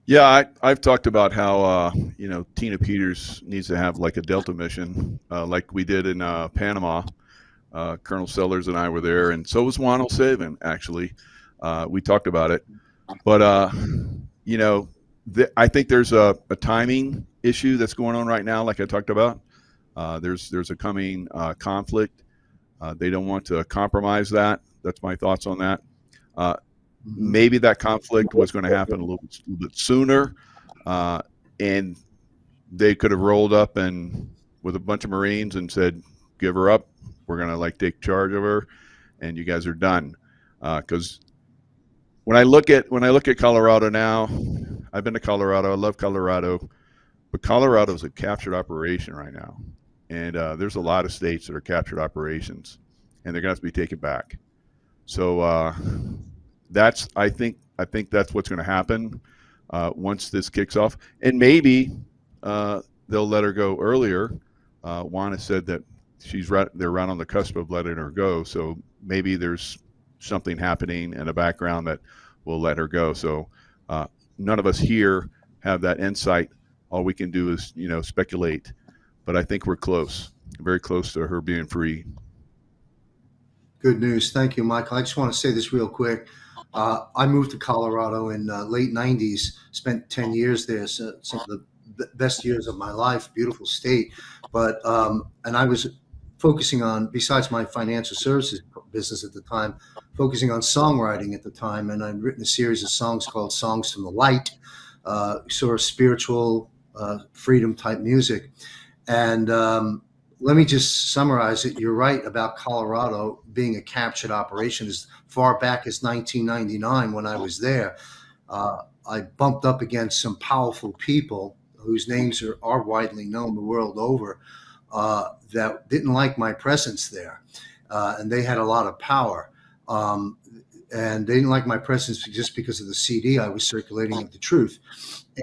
Yeah, I've talked about how Tina Peters needs to have like a Delta mission, like we did in Panama. Colonel Sellers and I were there, and so was Juan O'Sullivan. Actually, we talked about it. But, I think there's a timing issue that's going on right now, like I talked about. There's a coming conflict. They don't want to compromise that. That's my thoughts on that. Maybe that conflict was going to happen a little bit sooner and they could have rolled up and with a bunch of Marines and said, "Give her up. We're gonna like take charge of her, and you guys are done." Because when I look at Colorado now, I've been to Colorado. I love Colorado, but Colorado is a captured operation right now, and there's a lot of states that are captured operations, and they're gonna have to be taken back. So I think that's what's going to happen once this kicks off, and maybe they'll let her go earlier. Juan has said that they're right on the cusp of letting her go, so maybe there's something happening in the background that will let her go. So none of us here have that insight. All we can do is speculate, but I think we're close, very close to her being free. Good news. Thank you, Michael. I just want to say this real quick. I moved to Colorado in late 90s, spent 10 years there, so some of the best years of my life, beautiful state. But, and I was focusing on, besides my financial services business at the time, focusing on songwriting at the time. And I'd written a series of songs called Songs from the Light, sort of spiritual freedom type music. And let me just summarize it. You're right about Colorado being a captured operation. As far back as 1999, when I was there, I bumped up against some powerful people whose names are widely known the world over that didn't like my presence there. And they had a lot of power. And they didn't like my presence just because of the CD I was circulating of the truth.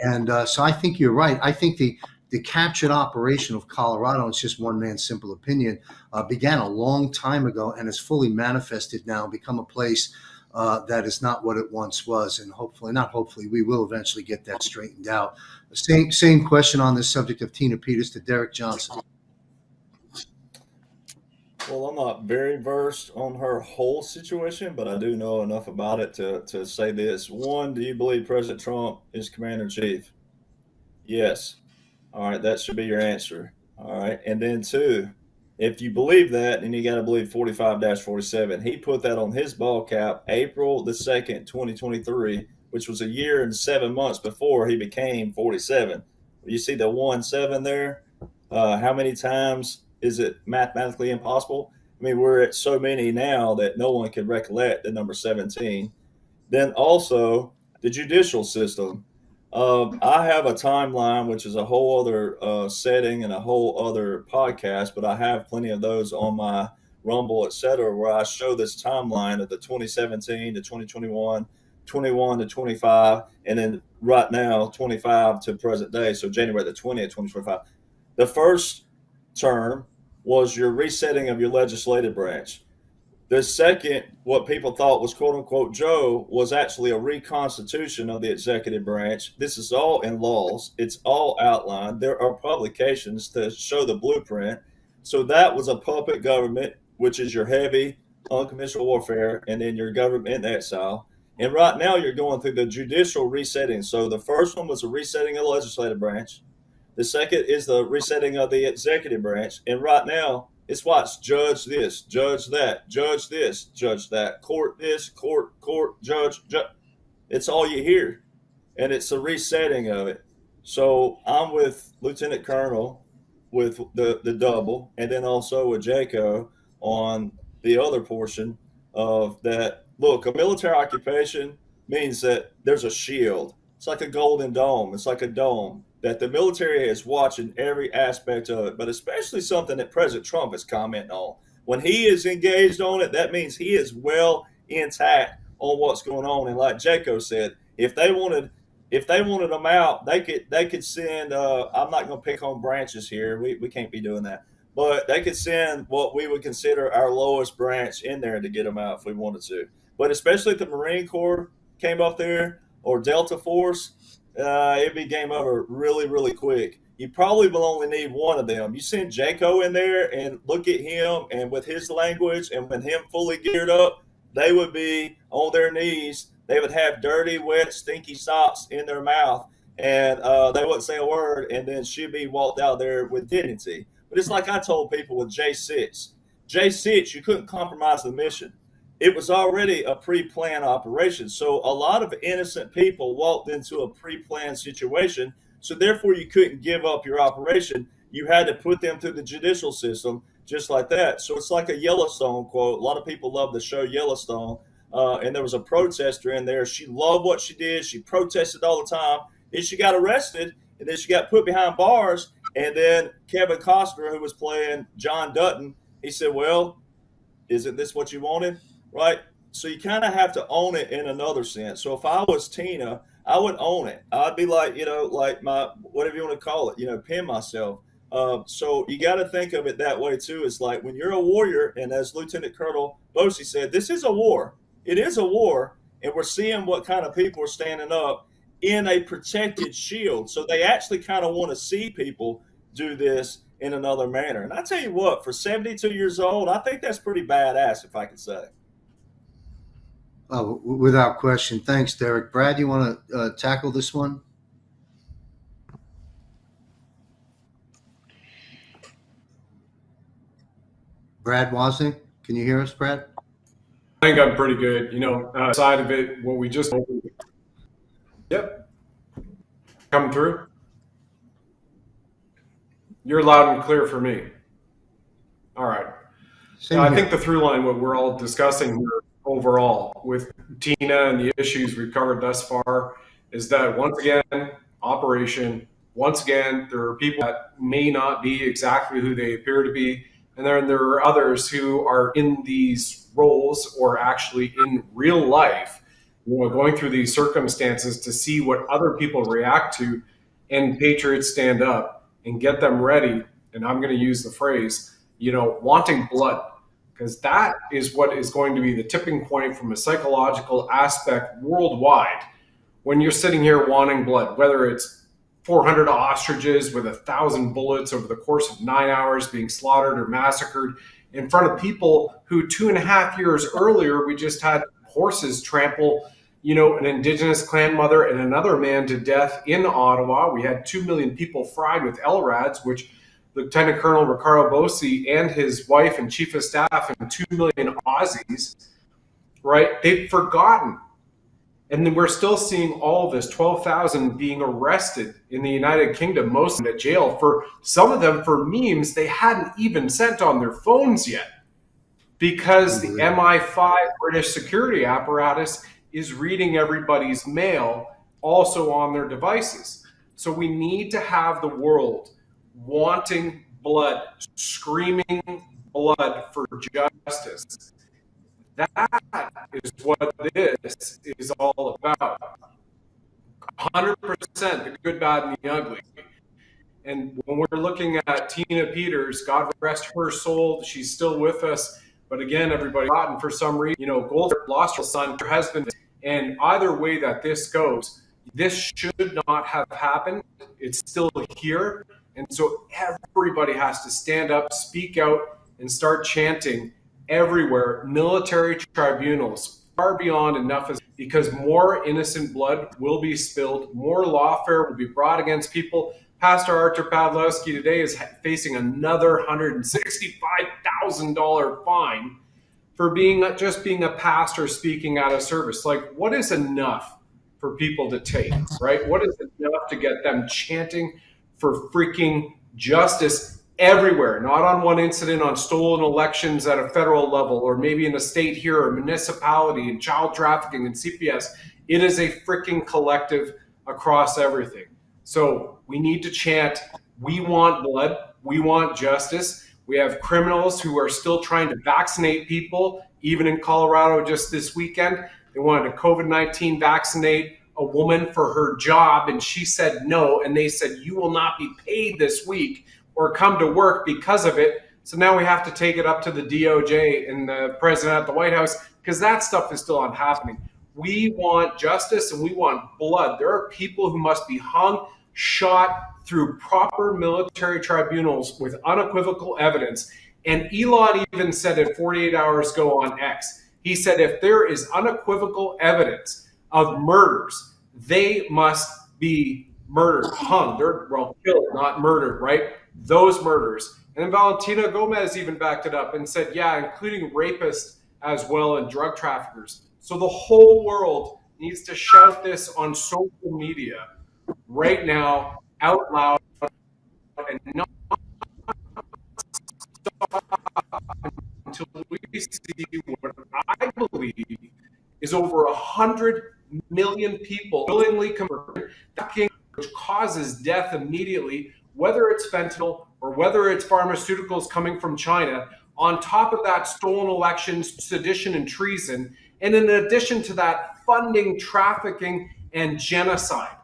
And so I think you're right. I think the captured operation of Colorado, it's just one man's simple opinion, began a long time ago and has fully manifested now, become a place that is not what it once was. And we will eventually get that straightened out. Same question on this subject of Tina Peters to Derek Johnson. Well, I'm not very versed on her whole situation, but I do know enough about it to say this. One, do you believe President Trump is Commander-in-Chief? Yes. All right, that should be your answer. All right, and then two, if you believe that, then you got to believe 45-47. He put that on his ball cap April the 2nd, 2023, which was a year and 7 months before he became 47. You see the 1-7 there? How many times is it mathematically impossible? I mean, we're at so many now that no one can recollect the number 17. Then also the judicial system. I have a timeline, which is a whole other setting and a whole other podcast, but I have plenty of those on my Rumble, etc., where I show this timeline of the 2017 to 2021, 21 to 25, and then right now 25 to present day. So January the 20th, 2025. The first term was your resetting of your legislative branch. The second, what people thought was quote unquote Joe, was actually a reconstitution of the executive branch. This is all in laws. It's all outlined. There are publications to show the blueprint. So that was a puppet government, which is your heavy unconventional warfare, and then your government in exile. And right now you're going through the judicial resetting. So the first one was a resetting of the legislative branch. The second is the resetting of the executive branch. And right now, it's what's judge this, judge that, judge this, judge that, court this, court, judge. It's all you hear. And it's a resetting of it. So I'm with Lieutenant Colonel with the double, and then also with Jaco on the other portion of that. Look, a military occupation means that there's a shield. It's like a golden dome. It's like a dome that the military is watching every aspect of it, but especially something that President Trump is commenting on. When he is engaged on it, that means he is well intact on what's going on. And like Jaco said, if they wanted them out, they could send. I'm not going to pick on branches here. We can't be doing that. But they could send what we would consider our lowest branch in there to get them out if we wanted to. But especially if the Marine Corps came up there or Delta Force, it'd be game over really, really quick. You probably will only need one of them. You send Jaco in there and look at him, and with his language and with him fully geared up, they would be on their knees. They would have dirty, wet, stinky socks in their mouth, and they wouldn't say a word, and then she'd be walked out there with dignity. But it's like I told people with J6. J6, you couldn't compromise the mission. It was already a pre-planned operation. So a lot of innocent people walked into a pre-planned situation So therefore, you couldn't give up your operation. You had to put them through the judicial system just like that. So it's like a Yellowstone quote. A lot of people love the show Yellowstone. And there was a protester in there. She loved what she did. She protested all the time. Then she got arrested, and then she got put behind bars. And then Kevin Costner, who was playing John Dutton, he said, well, isn't this what you wanted? Right? So you kind of have to own it in another sense. So if I was Tina, I would own it. I'd be like, like my, whatever you want to call it, pin myself. So you got to think of it that way too. It's like when you're a warrior, and as Lieutenant Colonel Bosey said, this is a war. It is a war, and we're seeing what kind of people are standing up in a protected shield. So they actually kind of want to see people do this in another manner. And I tell you what, for 72 years old, I think that's pretty badass, if I can say. Oh, without question. Thanks, Derek. Brad, you want to tackle this one? Brad Wozniak, can you hear us, Brad? I think I'm pretty good. Side of it, what we just Yep. Come through? You're loud and clear for me. All right. I think the through line, what we're all discussing here overall with Tina and the issues we've covered thus far, is that once again, there are people that may not be exactly who they appear to be. And then there are others who are in these roles or actually in real life, going through these circumstances to see what other people react to, and patriots stand up and get them ready. And I'm going to use the phrase, wanting blood, because that is what is going to be the tipping point from a psychological aspect worldwide. When you're sitting here wanting blood, whether it's 400 ostriches with 1,000 bullets over the course of 9 hours being slaughtered or massacred in front of people who 2.5 years earlier, we just had horses trample, an indigenous clan mother and another man to death in Ottawa. We had 2 million people fried with LRADs, which Lieutenant Colonel Ricardo Bosey and his wife and chief of staff and 2 million Aussies, right? They've forgotten. And then we're still seeing all of this, 12,000 being arrested in the United Kingdom, most of them at jail, for some of them for memes they hadn't even sent on their phones yet, because the MI5 British security apparatus is reading everybody's mail also on their devices. So we need to have the world wanting blood, screaming blood for justice. That is what this is all about. 100% the good, bad, and the ugly. And when we're looking at Tina Peters, God rest her soul, she's still with us. But again, everybody, and for some reason, Goldberg lost her son, her husband. And either way that this goes, this should not have happened. It's still here. And so everybody has to stand up, speak out, and start chanting everywhere, military tribunals, far beyond enough, because more innocent blood will be spilled, more lawfare will be brought against people. Pastor Artur Pawlowski today is facing another $165,000 fine for being a pastor speaking out of service. Like, what is enough for people to take, right? What is enough to get them chanting for freaking justice everywhere, not on one incident on stolen elections at a federal level, or maybe in a state here or municipality and child trafficking and CPS. It is a freaking collective across everything. So we need to chant, we want blood, we want justice. We have criminals who are still trying to vaccinate people, even in Colorado just this weekend. They wanted to COVID-19 vaccinate a woman for her job, and she said no, and they said, you will not be paid this week or come to work because of it. So now we have to take it up to the DOJ and the president at the White House, because that stuff is still not happening. We want justice and we want blood. There are people who must be hung, shot through proper military tribunals with unequivocal evidence. And Elon even said it 48 hours ago on X. He said if there is unequivocal evidence of murders, they must be murdered, hung. They're killed, not murdered, right? Those murders. And then Valentina Gomez even backed it up and said, yeah, including rapists as well and drug traffickers. So the whole world needs to shout this on social media right now out loud and not until we see what I believe is over 100 million people willingly converted, which causes death immediately, whether it's fentanyl or whether it's pharmaceuticals coming from China. On top of that, stolen elections, sedition, and treason. And in addition to that, funding, trafficking, and genocide.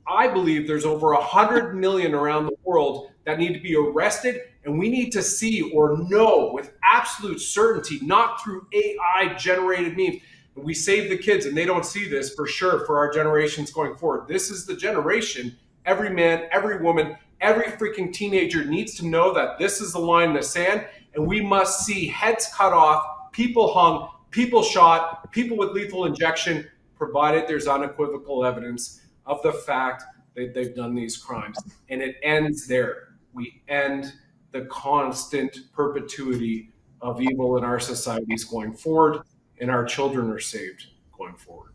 I believe there's over 100 million around the world that need to be arrested, and we need to see or know with absolute certainty, not through AI-generated means. We save the kids, and they don't see this for sure for our generations going forward. This is the generation, every man, every woman, every freaking teenager needs to know that this is the line in the sand, and we must see heads cut off, people hung, people shot, people with lethal injection, provided there's unequivocal evidence of the fact that they've done these crimes. And it ends there. We end the constant perpetuity of evil in our societies going forward, and our children are saved going forward.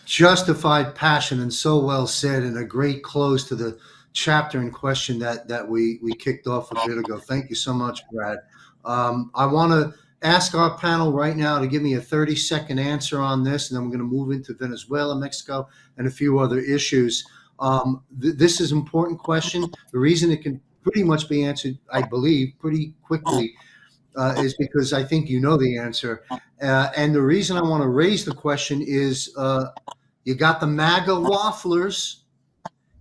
Justified passion, and so well said, and a great close to the chapter in question that we kicked off a bit ago. Thank you so much, Brad. I want to ask our panel right now to give me a 30-second answer on this, and then we're going to move into Venezuela, Mexico, and a few other issues. This is an important question. The reason it can pretty much be answered, I believe, pretty quickly is because I think you know the answer. And the reason I want to raise the question is you got the MAGA wafflers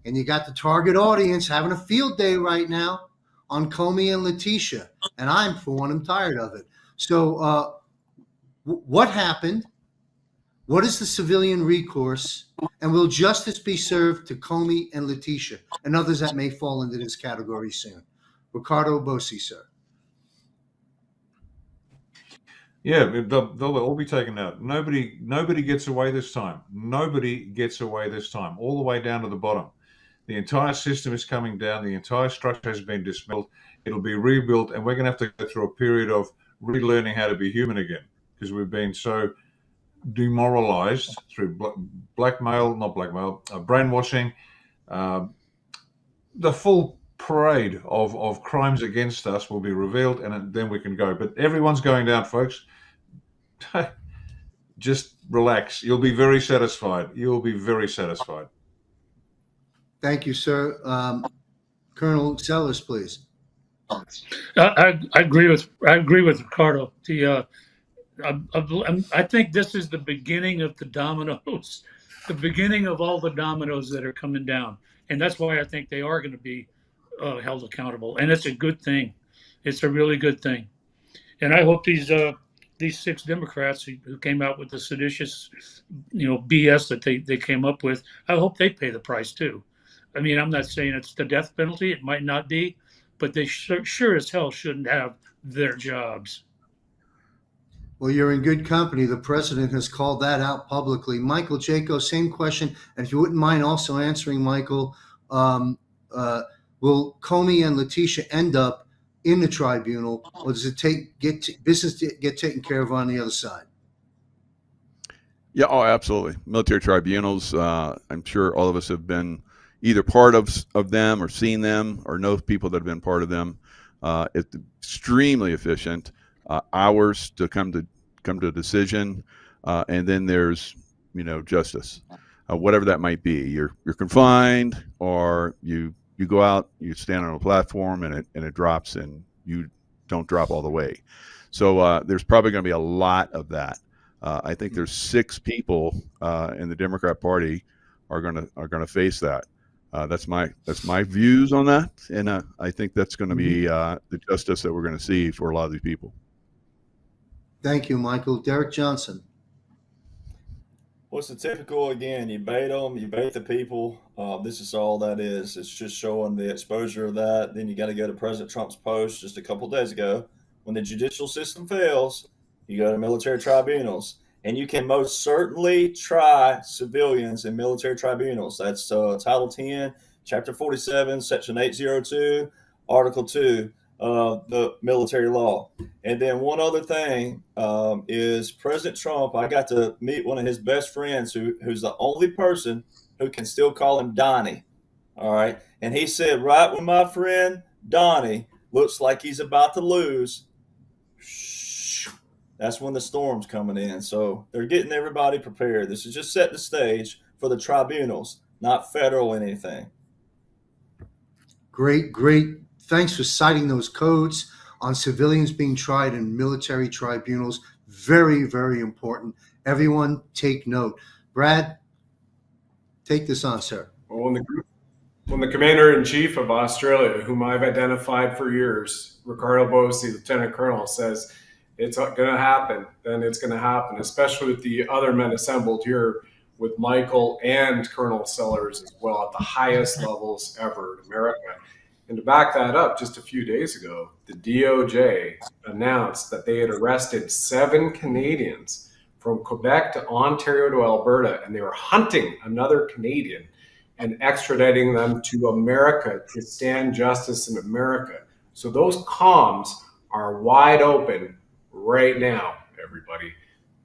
and you got the target audience having a field day right now on Comey and Letitia. And I'm, for one, I'm tired of it. So what happened? What is the civilian recourse? And will justice be served to Comey and Letitia and others that may fall into this category soon? Ricardo Bossi, sir. Yeah, they'll all be taken out. Nobody gets away this time. Nobody gets away this time, all the way down to the bottom. The entire system is coming down. The entire structure has been dismantled. It'll be rebuilt, and we're going to have to go through a period of relearning how to be human again, because we've been so demoralized through brainwashing, the full parade of crimes against us will be revealed, and then we can go. But everyone's going down, folks. Just relax. You'll be very satisfied. You'll be very satisfied. Thank you, sir. Colonel Sellers, please. I agree with Ricardo. I think this is the beginning of the dominoes, the beginning of all the dominoes that are coming down, and that's why I think they are going to be held accountable. And it's a good thing. It's a really good thing. And I hope these 6 Democrats who came out with the seditious, BS that they came up with, I hope they pay the price too. I mean, I'm not saying it's the death penalty. It might not be, but they sure as hell shouldn't have their jobs. Well, you're in good company. The president has called that out publicly. Michael Jaco, same question. And if you wouldn't mind also answering, Michael, will Comey and Letitia end up in the tribunal, or does it business get taken care of on the other side? Yeah, absolutely. Military tribunals, I'm sure all of us have been either part of them or seen them or know people that have been part of them. It's extremely efficient. Hours to come to a decision, and then there's justice, whatever that might be. You're confined, or you go out, you stand on a platform, and it drops, and you don't drop all the way. So there's probably going to be a lot of that. I think there's 6 people in the Democrat Party are going to face that. That's my views on that, and I think that's going to be the justice that we're going to see for a lot of these people. Thank you, Michael. Derek Johnson. Well, it's the typical, again, you bait them, you bait the people. This is all that is. It's just showing the exposure of that. Then you got to go to President Trump's post just a couple of days ago. When the judicial system fails, you go to military tribunals. And you can most certainly try civilians in military tribunals. That's Title 10, Chapter 47, Section 802, Article 2 of the military law. And then one other thing is President Trump, I got to meet one of his best friends who's the only person who can still call him Donnie. All right. And he said, right when my friend Donnie looks like he's about to lose, that's when the storm's coming in. So they're getting everybody prepared. This is just set the stage for the tribunals, not federal anything. Great, great. Thanks for citing those codes on civilians being tried in military tribunals. Very, very important. Everyone take note. Brad, take this on, sir. Well, when the Commander-in-Chief of Australia, whom I've identified for years, Ricardo Bossi, Lieutenant Colonel, says it's going to happen, then it's going to happen, especially with the other men assembled here with Michael and Colonel Sellers as well at the highest levels ever in America. And to back that up, just a few days ago, the DOJ announced that they had arrested 7 Canadians from Quebec to Ontario to Alberta, and they were hunting another Canadian and extraditing them to America to stand justice in America. So those comms are wide open right now, everybody.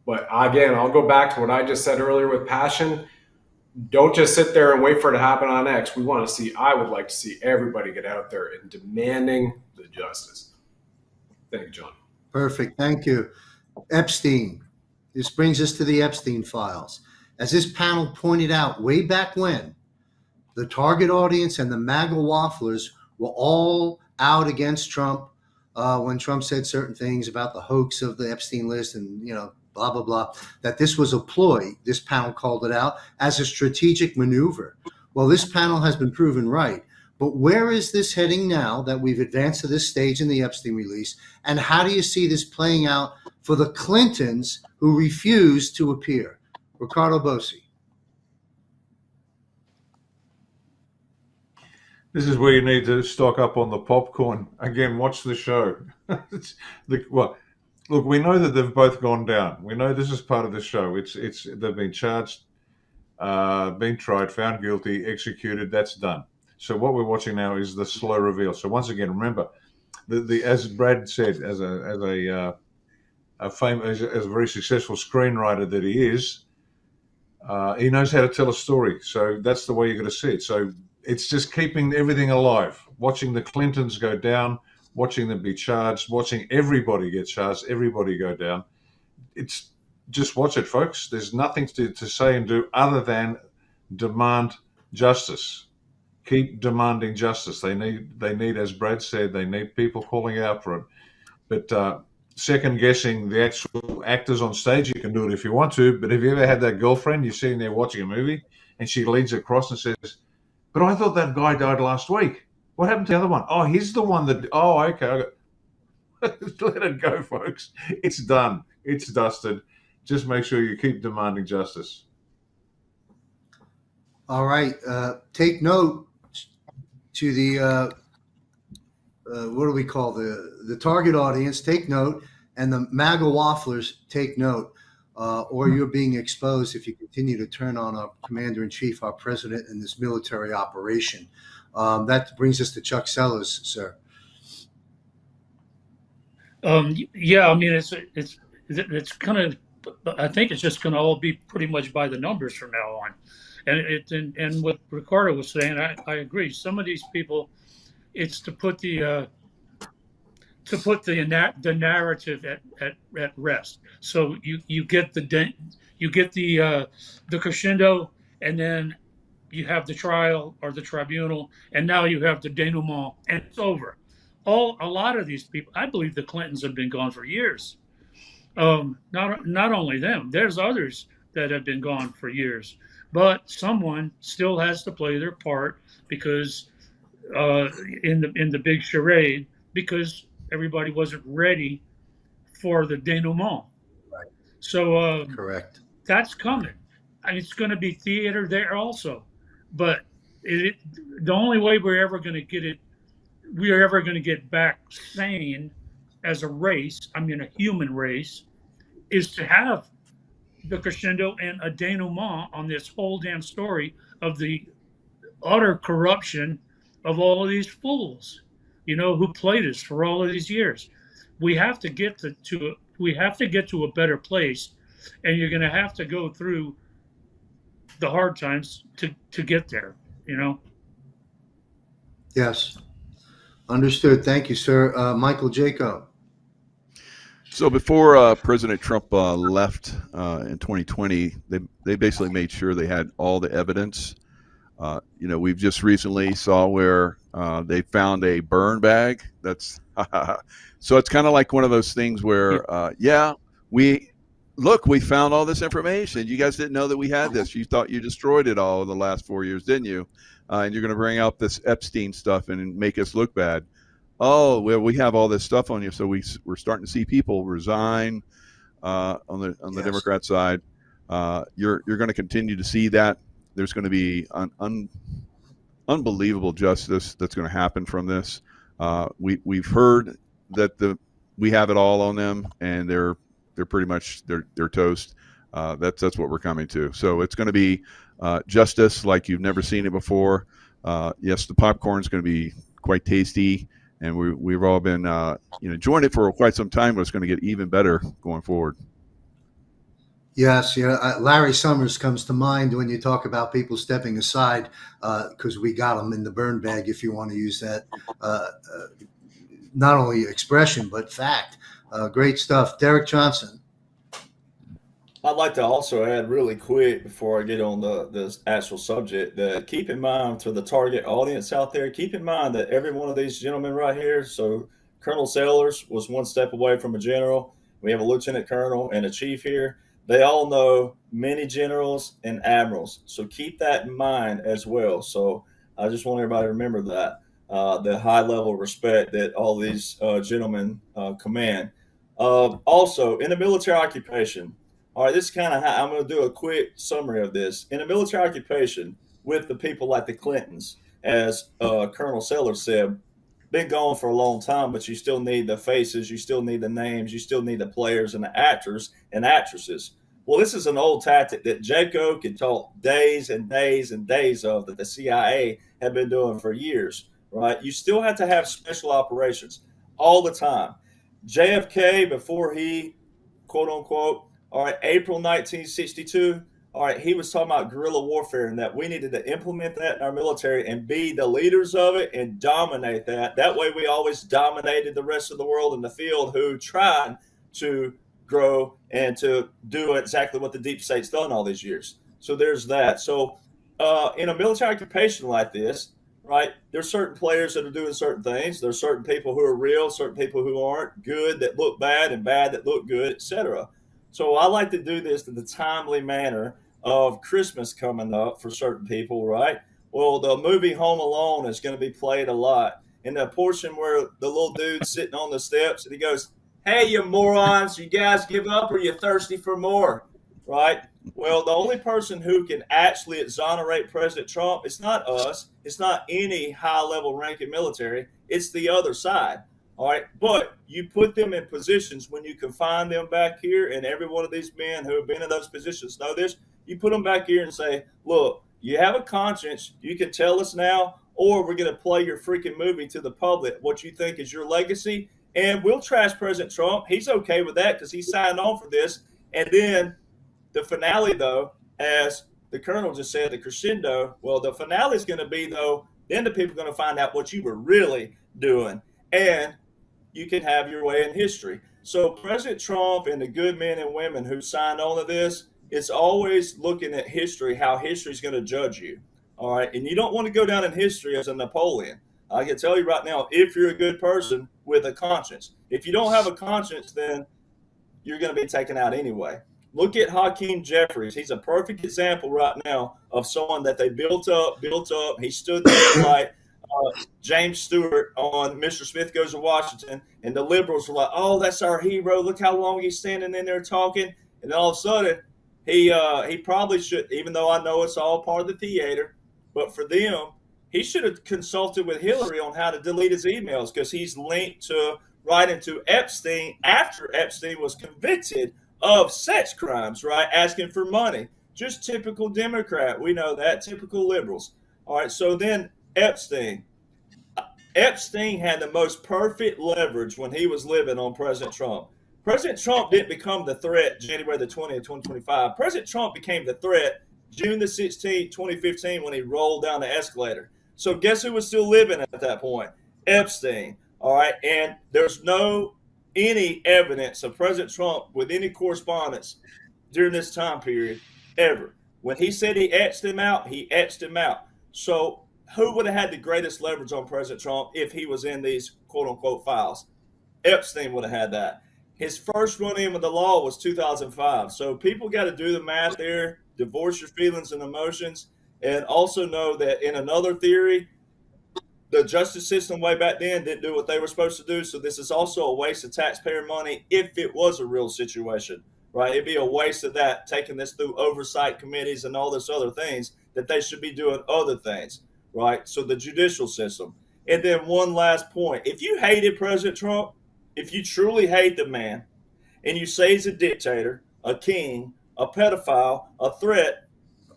But again, I'll go back to what I just said earlier with passion. Don't just sit there and wait for it to happen on X. I would like to see everybody get out there and demanding the justice. Thank you, John. Perfect. Thank you. Epstein. This brings us to the Epstein files. As this panel pointed out way back when, the target audience and the MAGA wafflers were all out against Trump when Trump said certain things about the hoax of the Epstein list and, blah, blah, blah, that this was a ploy. This panel called it out as a strategic maneuver. Well, this panel has been proven right. But where is this heading now that we've advanced to this stage in the Epstein release? And how do you see this playing out for the Clintons who refused to appear? Ricardo Bossi. This is where you need to stock up on the popcorn. Again, watch the show. Look, we know that they've both gone down. We know this is part of the show. They've been charged, been tried, found guilty, executed. That's done. So what we're watching now is the slow reveal. So once again, remember, as Brad said, as a very successful screenwriter that he is, he knows how to tell a story. So that's the way you're going to see it. So it's just keeping everything alive, watching the Clintons go down, watching them be charged, watching everybody get charged, everybody go down. It's just watch it, folks. There's nothing to say and do other than demand justice. Keep demanding justice. They need, as Brad said, they need people calling out for it. But second guessing the actual actors on stage, you can do it if you want to. But have you ever had that girlfriend you're sitting there watching a movie and she leans across and says, "But I thought that guy died last week. What happened to the other one? Oh, he's the one that, oh, okay." Let it go, folks. It's done. It's dusted. Just make sure you keep demanding justice. All right. Take note to the, what do we call the target audience? Take note. And the MAGA wafflers, take note. Or you're being exposed if you continue to turn on our commander-in-chief, our president, in this military operation. That brings us to Chuck Sellers, sir. Yeah, I mean, it's kind of, I think it's just going to all be pretty much by the numbers from now on. And what Ricardo was saying, I agree. Some of these people, it's to put the narrative at rest. So you get the crescendo, and then you have the trial or the tribunal, and now you have the denouement, and it's over. A lot of these people, I believe the Clintons have been gone for years. Not only them, there's others that have been gone for years, but someone still has to play their part because in the big charade, because everybody wasn't ready for the denouement. Right. So correct. That's coming. And it's going to be theater there also. But the only way we're ever going to get back sane as a race, I mean a human race, is to have the crescendo and a denouement on this whole damn story of the utter corruption of all of these fools, who played us for all of these years. We have to get to a better place, and you're going to have to go through the hard times to get there. Yes. Understood. Thank you, sir. Michael Jaco. So before President Trump left in 2020, they basically made sure they had all the evidence. We've just recently saw where they found a burn bag. That's so it's kind of like one of those things where, we found all this information. You guys didn't know that we had this. You thought you destroyed it all in the last 4 years, didn't you? And you're going to bring out this Epstein stuff and make us look bad. Oh, well, we have all this stuff on you. So we're starting to see people resign on the Yes. Democrat side. You're going to continue to see that. There's going to be unbelievable justice that's going to happen from this. We've heard that we have it all on them, and they're pretty much they're toast. That's what we're coming to. So it's going to be justice like you've never seen it before. Yes, the popcorn's going to be quite tasty, and we've all been enjoying it for quite some time, but it's going to get even better going forward. Yes, Larry Summers comes to mind when you talk about people stepping aside because we got them in the burn bag, if you want to use that, not only expression, but fact. Great stuff. Derek Johnson. I'd like to also add really quick before I get on the actual subject that keep in mind for the target audience out there, keep in mind that every one of these gentlemen right here, so Colonel Sellers was one step away from a general. We have a lieutenant colonel and a chief here. They all know many generals and admirals. So keep that in mind as well. So I just want everybody to remember that, the high level of respect that all these gentlemen command. Also, in a military occupation, all right, this is kind of how I'm going to do a quick summary of this. In a military occupation with the people like the Clintons, as Colonel Sellers said, been gone for a long time, but you still need the faces, you still need the names, you still need the players and the actors and actresses. Well, this is an old tactic that Jaco could talk days and days and days of that the CIA have been doing for years, right? You still have to have special operations all the time. JFK, before he, quote unquote, all right, April 1962, all right, he was talking about guerrilla warfare and that we needed to implement that in our military and be the leaders of it and dominate that. That way we always dominated the rest of the world in the field who tried to grow and to do exactly what the deep state's done all these years. So there's that. So in a military occupation like this, right, there's certain players that are doing certain things. There's certain people who are real, certain people who aren't, good that look bad and bad that look good, etc. So I like to do this in the timely manner of Christmas coming up for certain people, right? Well, the movie Home Alone is going to be played a lot. In the portion where the little dude's sitting on the steps and he goes, "Hey, you morons, you guys give up or you thirsty for more?" Right? Well, the only person who can actually exonerate President Trump, it's not us. It's not any high-level ranking military. It's the other side. All right, but you put them in positions when you confine them back here, and every one of these men who have been in those positions know this. You put them back here and say, "Look, you have a conscience. You can tell us now, or we're going to play your freaking movie to the public, what you think is your legacy, and we'll trash President Trump. He's okay with that because he signed on for this." And then the finale, though, as the colonel just said, the crescendo, well, the finale is going to be, though, then the people are going to find out what you were really doing. And you can have your way in history. So President Trump and the good men and women who signed on to this, it's always looking at history, how history is going to judge you. All right. And you don't want to go down in history as a Napoleon. I can tell you right now, if you're a good person with a conscience, if you don't have a conscience, then you're going to be taken out anyway. Look at Hakeem Jeffries. He's a perfect example right now of someone that they built up. He stood there like James Stewart on Mr. Smith Goes to Washington, and the liberals were like, "Oh, that's our hero. Look how long he's standing in there talking." And then all of a sudden, he probably should, even though I know it's all part of the theater, but for them, he should have consulted with Hillary on how to delete his emails because he's linked to writing to Epstein after Epstein was convicted of sex crimes, right? Asking for money. Just typical Democrat. We know that. Typical liberals. All right, so then Epstein had the most perfect leverage when he was living on President Trump. President Trump didn't become the threat January the 20th, 2025. President Trump became the threat June the 16th, 2015, when he rolled down the escalator. So guess who was still living at that point? Epstein. All right. And there's no any evidence of President Trump with any correspondence during this time period ever. When he said he etched him out, he etched him out. So who would have had the greatest leverage on President Trump if he was in these quote unquote files? Epstein would have had that. His first run in with the law was 2005. So people got to do the math there, divorce your feelings and emotions, and also know that in another theory, the justice system way back then didn't do what they were supposed to do. So this is also a waste of taxpayer money if it was a real situation, right? It'd be a waste of that, taking this through oversight committees and all this other things that they should be doing other things, right? So the judicial system. And then one last point. If you hated President Trump, if you truly hate the man and you say he's a dictator, a king, a pedophile, a threat,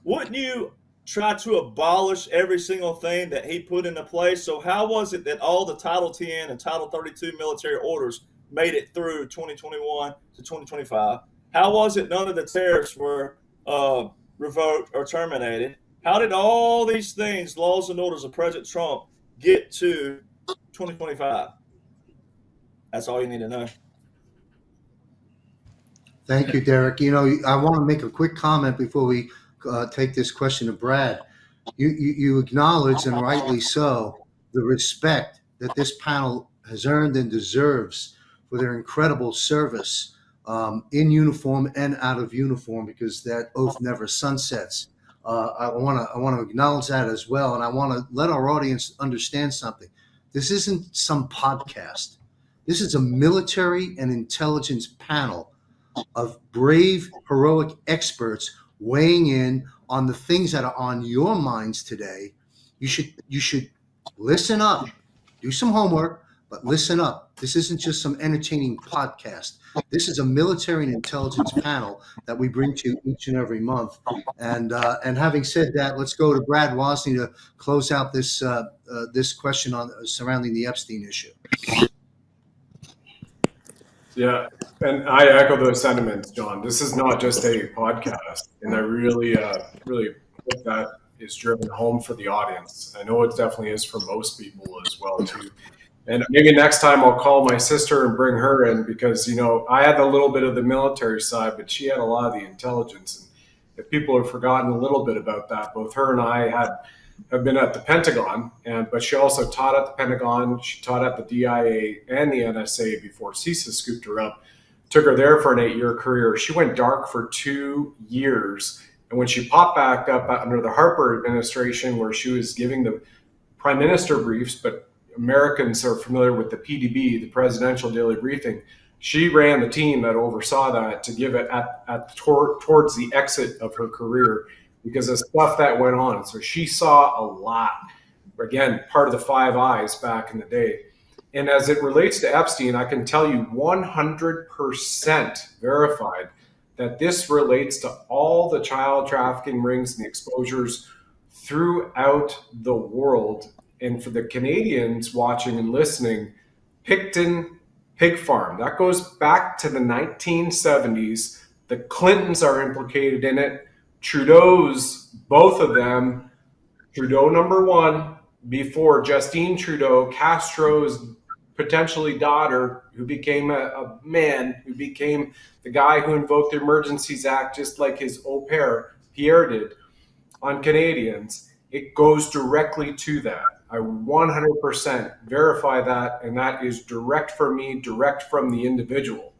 wouldn't you try to abolish every single thing that he put into place? So how was it that all the Title 10 and Title 32 military orders made it through 2021 to 2025? How was it none of the tariffs were revoked or terminated? How did all these things, laws and orders of President Trump, get to 2025? That's all you need to know. Thank you, Derek. You know, I want to make a quick comment before we take this question to Brad. You acknowledge, and rightly so, the respect that this panel has earned and deserves for their incredible service in uniform and out of uniform, because that oath never sunsets. I want to acknowledge that as well, and I want to let our audience understand something. This isn't some podcast. This is a military and intelligence panel of brave, heroic experts weighing in on the things that are on your minds today. You should listen up, do some homework, but listen up. This isn't just some entertaining podcast. This is a military and intelligence panel that we bring to you each and every month. And having said that, let's go to Brad Wozni to close out this this question surrounding the Epstein issue. Yeah, and I echo those sentiments, John. This is not just a podcast, and I really hope that is driven home for the audience. I know it definitely is for most people as well too. And maybe next time I'll call my sister and bring her in, because, you know, I had a little bit of the military side, but she had a lot of the intelligence. And if people have forgotten a little bit about that, both her and I have been at the Pentagon, but she also taught at the Pentagon. She taught at the DIA and the NSA before CISA scooped her up, took her there for an 8-year career. She went dark for 2 years. And when she popped back up under the Harper administration, where she was giving the prime minister briefs, but Americans are familiar with the PDB, the Presidential Daily Briefing, she ran the team that oversaw that to give it towards the exit of her career, because of stuff that went on. So she saw a lot. Again, part of the Five Eyes back in the day. And as it relates to Epstein, I can tell you 100% verified that this relates to all the child trafficking rings and the exposures throughout the world. And for the Canadians watching and listening, Picton Pig Farm, that goes back to the 1970s. The Clintons are implicated in it. Trudeau's, both of them, Trudeau #1, before Justine Trudeau, Castro's potentially daughter, who became a man, who became the guy who invoked the Emergencies Act, just like his au pair, Pierre, did on Canadians. It goes directly to that. I 100% verify that, and that is direct from me, direct from the individual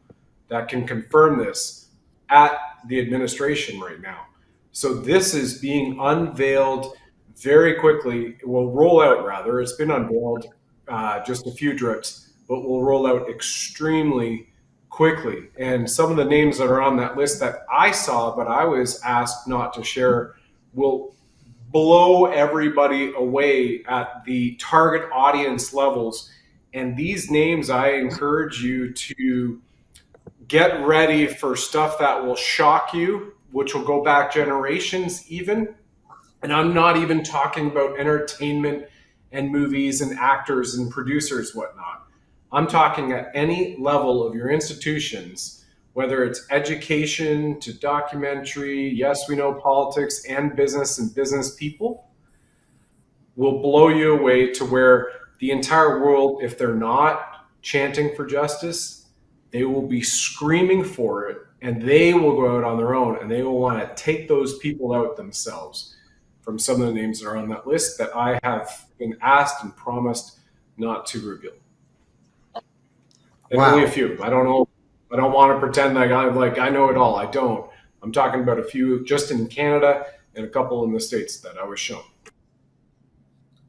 that can confirm this at the administration right now. So this is being unveiled very quickly. It will roll out, rather. It's been unveiled, just a few drips, but will roll out extremely quickly. And some of the names that are on that list that I saw, but I was asked not to share, will blow everybody away at the target audience levels. And these names, I encourage you to get ready for stuff that will shock you, which will go back generations even. And I'm not even talking about entertainment and movies and actors and producers, whatnot. I'm talking at any level of your institutions, whether it's education to documentary, yes, we know politics and business people. will blow you away to where the entire world, if they're not chanting for justice, they will be screaming for it, and they will go out on their own, and they will want to take those people out themselves. From some of the names that are on that list that I have been asked and promised not to reveal. And only a few. I don't know. I don't want to pretend like I know it all. I don't. I'm talking about a few just in Canada and a couple in the States that I was shown.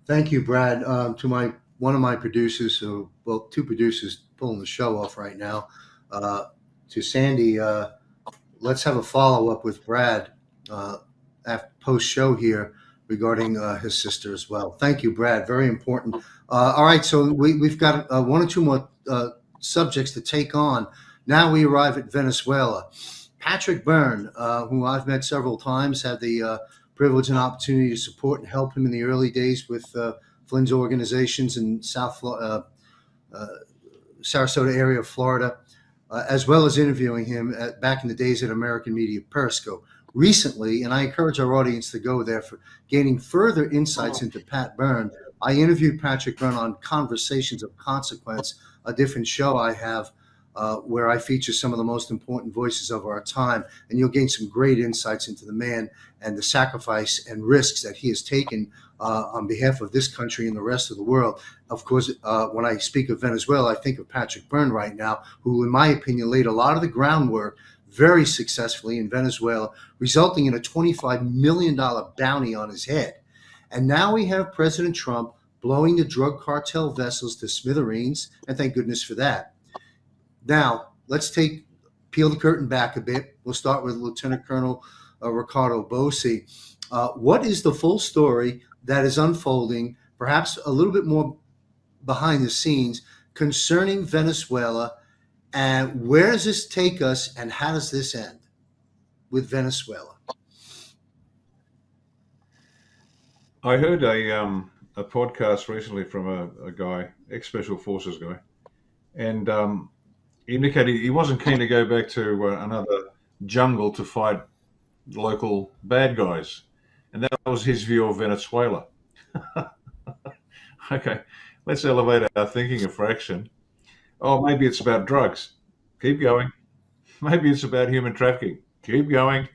Thank you, Brad. To one of my producers, two producers pulling the show off right now. To Sandy, let's have a follow-up with Brad after post-show here regarding his sister as well. Thank you, Brad. Very important. All right, so we've got one or two more subjects to take on. Now we arrive at Venezuela. Patrick Byrne, who I've met several times, had the privilege and opportunity to support and help him in the early days with Flynn's organizations in Sarasota area of Florida, as well as interviewing him back in the days at American Media Periscope. Recently, and I encourage our audience to go there for gaining further insights into Pat Byrne, I interviewed Patrick Byrne on Conversations of Consequence, a different show I have where I feature some of the most important voices of our time, and you'll gain some great insights into the man and the sacrifice and risks that he has taken on behalf of this country and the rest of the world. Of course, when I speak of Venezuela, I think of Patrick Byrne right now, who, in my opinion, laid a lot of the groundwork very successfully in Venezuela, resulting in a $25 million bounty on his head. And now we have President Trump blowing the drug cartel vessels to smithereens, and thank goodness for that. Now, let's peel the curtain back a bit. We'll start with Lieutenant Colonel Ricardo Bossi. What is the full story that is unfolding, perhaps a little bit more behind the scenes, concerning Venezuela, and where does this take us, and how does this end with Venezuela? I heard a podcast recently from a guy, ex-Special Forces guy, and indicated he wasn't keen to go back to another jungle to fight local bad guys. And that was his view of Venezuela. Okay, let's elevate our thinking a fraction. Oh, maybe it's about drugs. Keep going. Maybe it's about human trafficking. Keep going.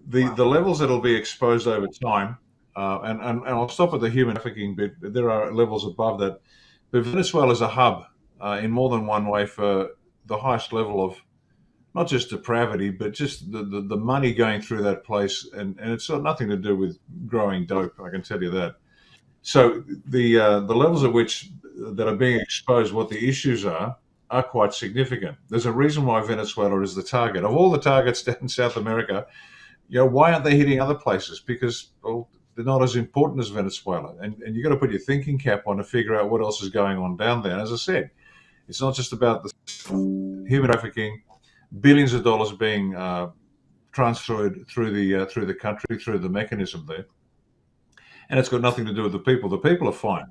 The levels that'll be exposed over time, and I'll stop at the human trafficking bit. There are levels above that. But Venezuela is a hub in more than one way for the highest level of not just depravity, but just the money going through that place. And it's got nothing to do with growing dope, I can tell you that. So the levels at which that are being exposed, what the issues are quite significant. There's a reason why Venezuela is the target. Of all the targets down in South America, why aren't they hitting other places? Because, well, they're not as important as Venezuela. And you've got to put your thinking cap on to figure out what else is going on down there. And as I said, it's not just about the human trafficking, billions of dollars being transferred through the country, through the mechanism there. And it's got nothing to do with the people. The people are fine.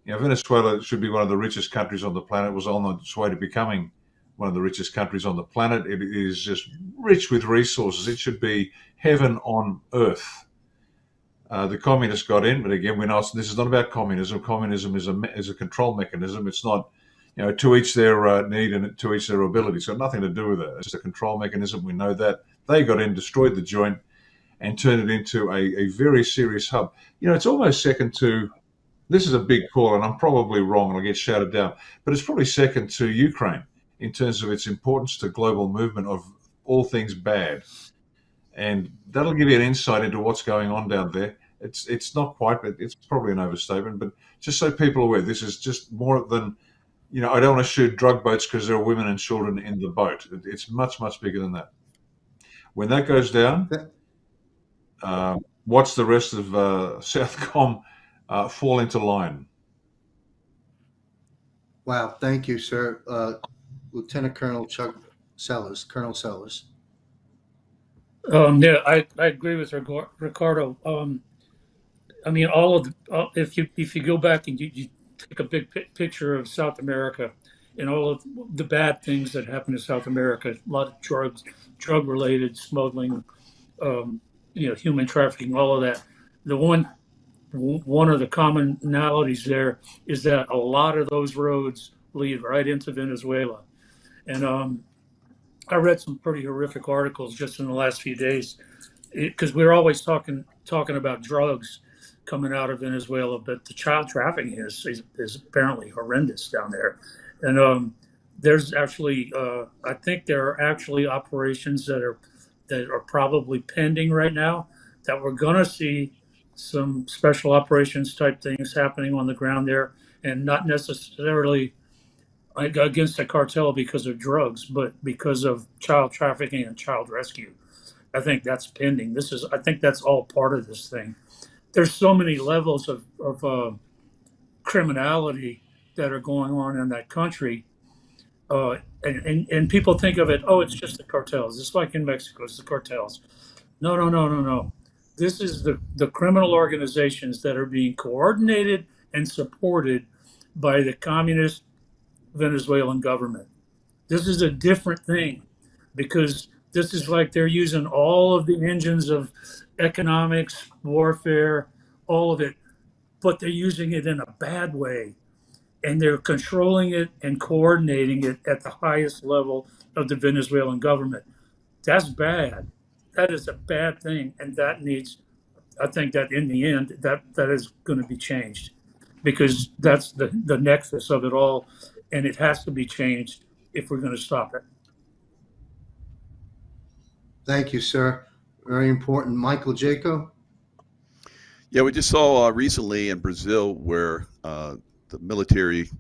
Venezuela should be one of the richest countries on the planet. It was on its way to becoming one of the richest countries on the planet. It is just rich with resources. It should be heaven on earth. The communists got in, but again, this is not about communism. Communism is a control mechanism. It's not, to each their need and to each their ability. It's got nothing to do with it. It's just a control mechanism. We know that. They got in, destroyed the joint, and turned it into a very serious hub. It's almost second to, this is a big call, and I'm probably wrong, and I'll get shouted down, but it's probably second to Ukraine in terms of its importance to global movement of all things bad. And that'll give you an insight into what's going on down there. It's not quite, but it's probably an overstatement, but just so people are aware, this is just more than, I don't want to shoot drug boats because there are women and children in the boat. It's much, much bigger than that. When that goes down, watch the rest of Southcom fall into line. Wow, thank you, sir. Lieutenant Colonel Colonel Sellers. Yeah, I agree with Ricardo. All of if you go back and you take a big picture of South America and all of the bad things that happen in South America, a lot of drug-related smuggling, human trafficking, all of that. The one one of the commonalities there is that a lot of those roads lead right into Venezuela. And I read some pretty horrific articles just in the last few days because we're always talking about drugs coming out of Venezuela, but the child trafficking is apparently horrendous down there. And there's actually, I think there are actually operations that are probably pending right now that we're going to see some special operations type things happening on the ground there, and not necessarily against the cartel because of drugs, but because of child trafficking and child rescue. I think that's pending. I think that's all part of this thing. There's so many levels of criminality that are going on in that country. And people think of it, oh, it's just the cartels. It's like in Mexico, it's the cartels. No, no, no, no, no. This is the criminal organizations that are being coordinated and supported by the communist Venezuelan government. This is a different thing because this is like they're using all of the engines of economics, warfare, all of it, but they're using it in a bad way. And they're controlling it and coordinating it at the highest level of the Venezuelan government. That's bad. That is a bad thing. And that needs, I think that in the end, that is going to be changed because that's the nexus of it all. And it has to be changed if we're going to stop it. Thank you, sir. Very important. Michael Jaco? Yeah, we just saw recently in Brazil where the military,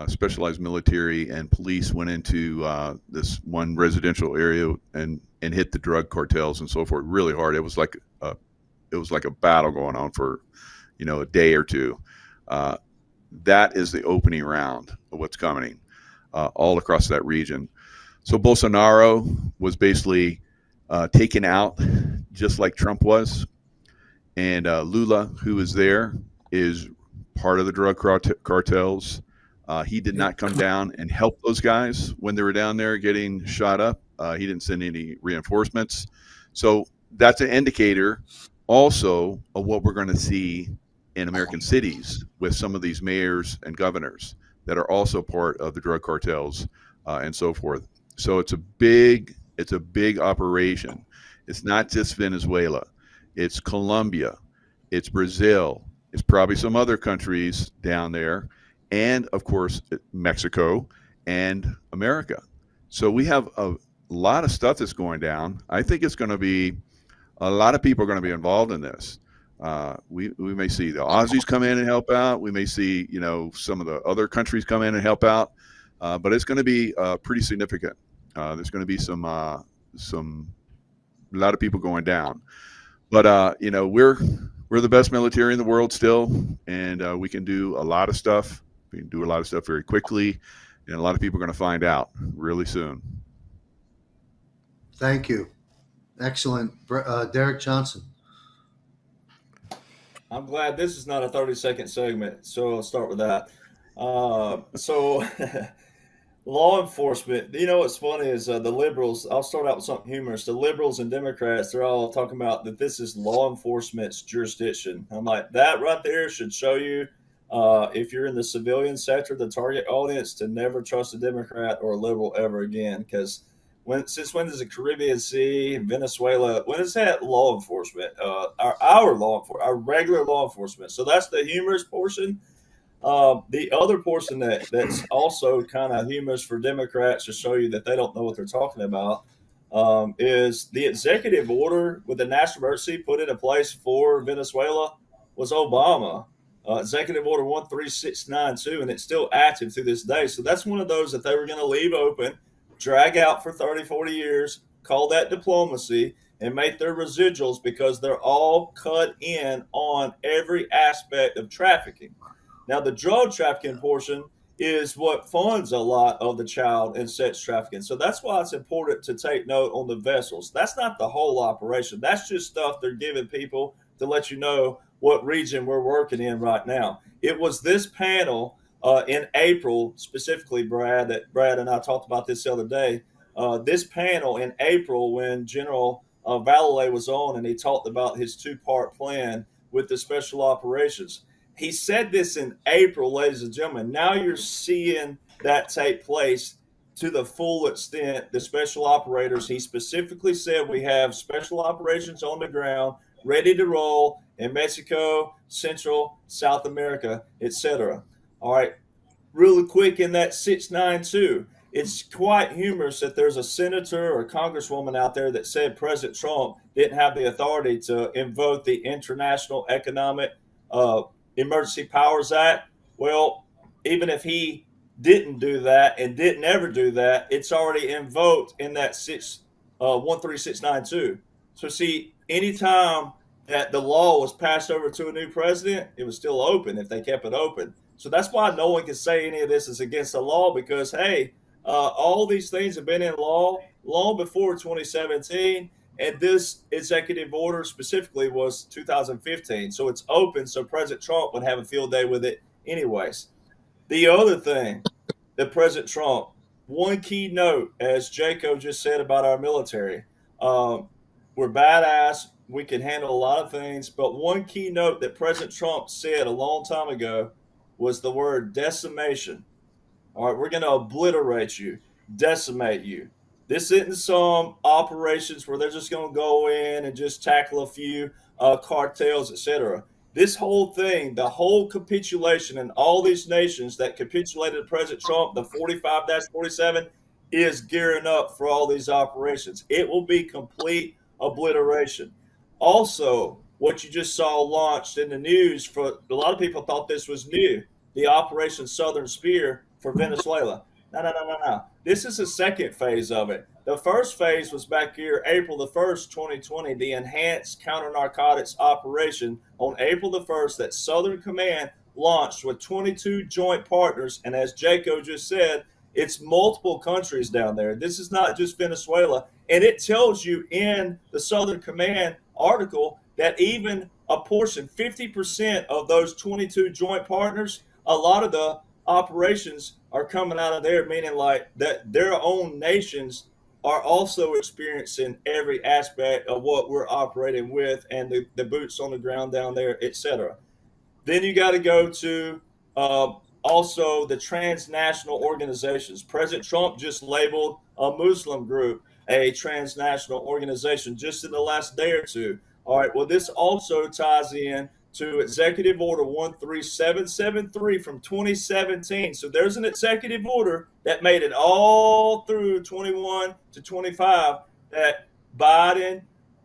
specialized military and police went into this one residential area and hit the drug cartels and so forth really hard. It was like a battle going on for, a day or two. That is the opening round of what's coming all across that region. So Bolsonaro was basically taken out just like Trump was. And Lula, who is there, is part of the drug cartels. He did not come down and help those guys when they were down there getting shot up. He didn't send any reinforcements. So that's an indicator also of what we're going to see in American cities with some of these mayors and governors that are also part of the drug cartels and so forth. So it's a big operation. It's not just Venezuela. It's Colombia. It's Brazil. It's probably some other countries down there. And, of course, Mexico and America. So we have a lot of stuff that's going down. I think it's going to be a lot of people are going to be involved in this. We may see the Aussies come in and help out. We may see, some of the other countries come in and help out. But it's going to be pretty significant. There's going to be a lot of people going down. But, we're the best military in the world still, and we can do a lot of stuff. We can do a lot of stuff very quickly, and a lot of people are going to find out really soon. Thank you. Excellent. Derek Johnson. I'm glad this is not a 30-second segment, so I'll start with that. So law enforcement, what's funny is the liberals, I'll start out with something humorous. The liberals and Democrats, they're all talking about that this is law enforcement's jurisdiction. I'm like, that right there should show you, if you're in the civilian sector, the target audience, to never trust a Democrat or a liberal ever again. Because since when does the Caribbean Sea, Venezuela, when is that law enforcement? Our regular law enforcement. So that's the humorous portion. The other portion that's also kind of humorous for Democrats to show you that they don't know what they're talking about is the executive order with the national emergency put into place for Venezuela was Obama. Executive Order 13692, and it's still active to this day. So that's one of those that they were going to leave open, drag out for 30, 40 years, call that diplomacy, and make their residuals because they're all cut in on every aspect of trafficking. Now, the drug trafficking portion is what funds a lot of the child and sex trafficking. So that's why it's important to take note on the vessels. That's not the whole operation. That's just stuff they're giving people to let you know what region we're working in right now. It was this panel in April, specifically, Brad and I talked about this the other day. This panel in April when General Vallely was on and he talked about his two-part plan with the special operations. He said this in April, ladies and gentlemen. Now you're seeing that take place to the full extent. The special operators, he specifically said we have special operations on the ground, ready to roll in Mexico, Central, South America, etc. All right, really quick in that 692, it's quite humorous that there's a senator or congresswoman out there that said President Trump didn't have the authority to invoke the International Economic Emergency Powers Act. Well, even if he didn't do that and didn't ever do that, it's already invoked in that 13692. So see, anytime that the law was passed over to a new president, it was still open if they kept it open. So that's why no one can say any of this is against the law, because, hey, all these things have been in law long before 2017. And this executive order specifically was 2015. So it's open, so President Trump would have a field day with it anyways. The other thing that President Trump, one key note, as Jaco just said about our military, we're badass. We can handle a lot of things. But one key note that President Trump said a long time ago was the word decimation. All right, we're going to obliterate you, decimate you. This isn't some operations where they're just going to go in and just tackle a few cartels, etc. This whole thing, the whole capitulation and all these nations that capitulated to President Trump, the 45-47, is gearing up for all these operations. It will be complete obliteration. Also, what you just saw launched in the news, for a lot of people thought this was new, the Operation Southern Spear for Venezuela. No. This is the second phase of it. The first phase was back here, April the 1st, 2020, the Enhanced Counter-Narcotics Operation on April the 1st that Southern Command launched with 22 joint partners. And as Jaco just said, it's multiple countries down there. This is not just Venezuela. And it tells you in the Southern Command article that even a portion, 50% of those 22 joint partners, a lot of the operations are coming out of there, meaning like that their own nations are also experiencing every aspect of what we're operating with, and the boots on the ground down there, etc. Then you got to go to also the transnational organizations. President Trump just labeled a Muslim group a transnational organization just in the last day or two. All right, well, this also ties in to Executive Order 13773 from 2017. So there's an executive order that made it all through 21 to 25 that Biden,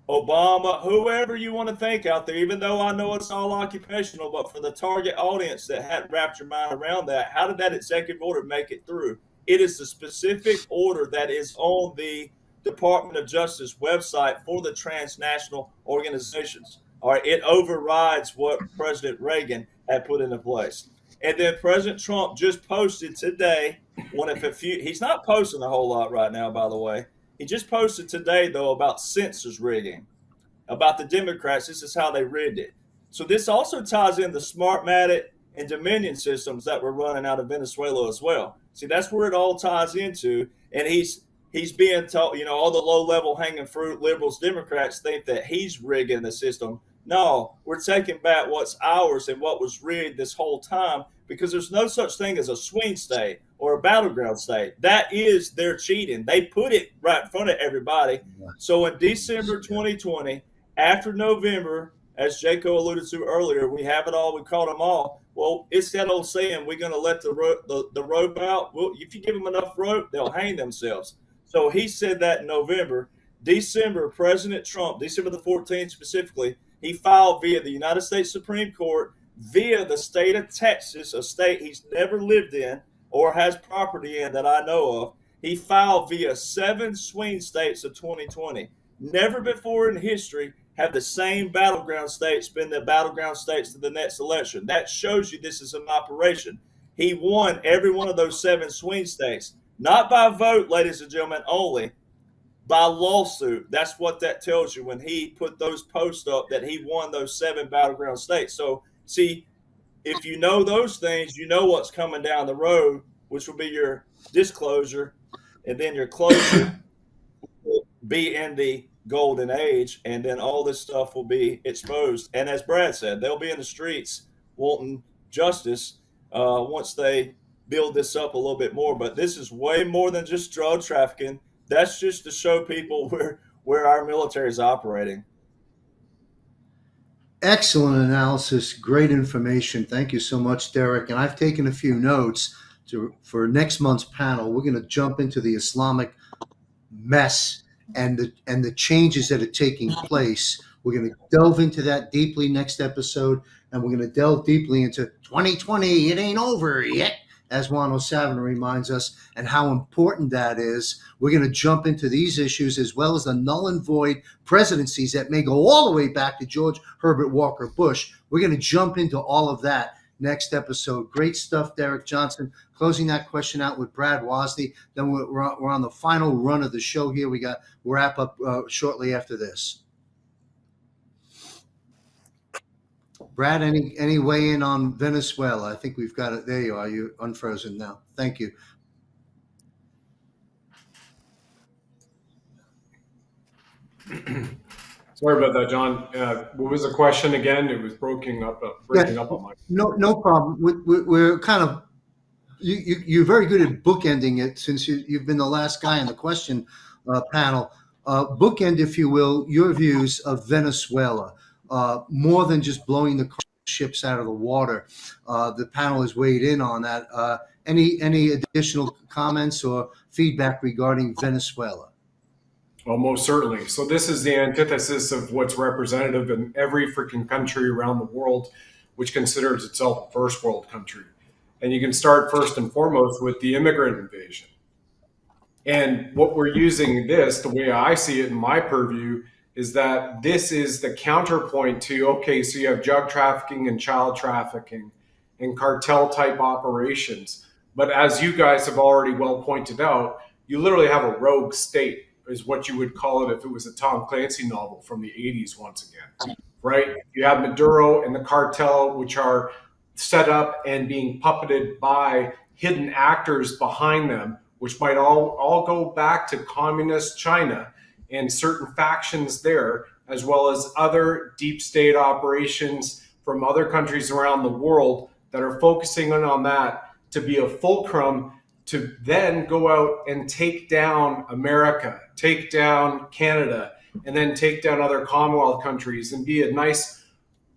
Obama, whoever you want to think out there, even though I know it's all occupational, but for the target audience that hadn't wrapped your mind around that, how did that executive order make it through? It is the specific order that is on the Department of Justice website for the transnational organizations. All right, it overrides what President Reagan had put into place. And then President Trump just posted today he's not posting a whole lot right now, by the way. He just posted today, though, about census rigging, about the Democrats. This is how they rigged it. So this also ties in the Smartmatic and Dominion systems that were running out of Venezuela as well. See, that's where it all ties into. And he's being told, all the low-level hanging fruit liberals, Democrats think that he's rigging the system. No, we're taking back what's ours and what was rigged this whole time, because there's no such thing as a swing state or a battleground state. That is their cheating. They put it right in front of everybody. So in December 2020, after November, as Jaco alluded to earlier, we have it all. We caught them all. Well, it's that old saying, we're going to let the rope out. Well, if you give them enough rope, they'll hang themselves. So he said that in November. December, President Trump, December the 14th specifically, he filed via the United States Supreme Court, via the state of Texas, a state he's never lived in or has property in that I know of. He filed via 7 swing states of 2020. Never before in history have the same battleground states been the battleground states to the next election. That shows you this is an operation. He won every one of those 7 swing states, not by vote, ladies and gentlemen, only by lawsuit. That's what that tells you when he put those posts up that he won those 7 battleground states. So, see, if you know those things, you know what's coming down the road, which will be your disclosure, and then your closure will be in the golden age, and then all this stuff will be exposed. And as Brad said, they'll be in the streets wanting justice once they build this up a little bit more. But this is way more than just drug trafficking. That's just to show people where our military is operating. Excellent analysis, great information. Thank you so much, Derek. And I've taken a few notes for next month's panel. We're going to jump into the Islamic mess and the changes that are taking place. We're going to delve into that deeply next episode, and we're going to delve deeply into 2020. It ain't over yet, as Juan O'Savin reminds us, and how important that is. We're going to jump into these issues as well as the null and void presidencies that may go all the way back to George Herbert Walker Bush. We're going to jump into all of that next episode. Great stuff, Derek Johnson. Closing that question out with Brad Wozni. Then we're on the final run of the show here. We'll wrap up shortly after this. Brad, any weigh in on Venezuela? I think we've got it. There you are. You're unfrozen now. Thank you. Sorry about that, John. What was the question again? It was breaking up on my. No problem. We're kind of you're very good at bookending it since you've been the last guy in the question panel. Bookend, if you will, your views of Venezuela. More than just blowing the ships out of the water. The panel has weighed in on that. Any additional comments or feedback regarding Venezuela? Well, most certainly. So this is the antithesis of what's representative in every freaking country around the world, which considers itself a first world country. And you can start first and foremost with the immigrant invasion. And what we're using this, the way I see it in my purview, is that this is the counterpoint to, okay, so you have drug trafficking and child trafficking and cartel type operations. But as you guys have already well pointed out, you literally have a rogue state, is what you would call it if it was a Tom Clancy novel from the 80s once again, right? You have Maduro and the cartel, which are set up and being puppeted by hidden actors behind them, which might all go back to communist China and certain factions there, as well as other deep state operations from other countries around the world that are focusing on that to be a fulcrum to then go out and take down America, take down Canada, and then take down other Commonwealth countries and be a nice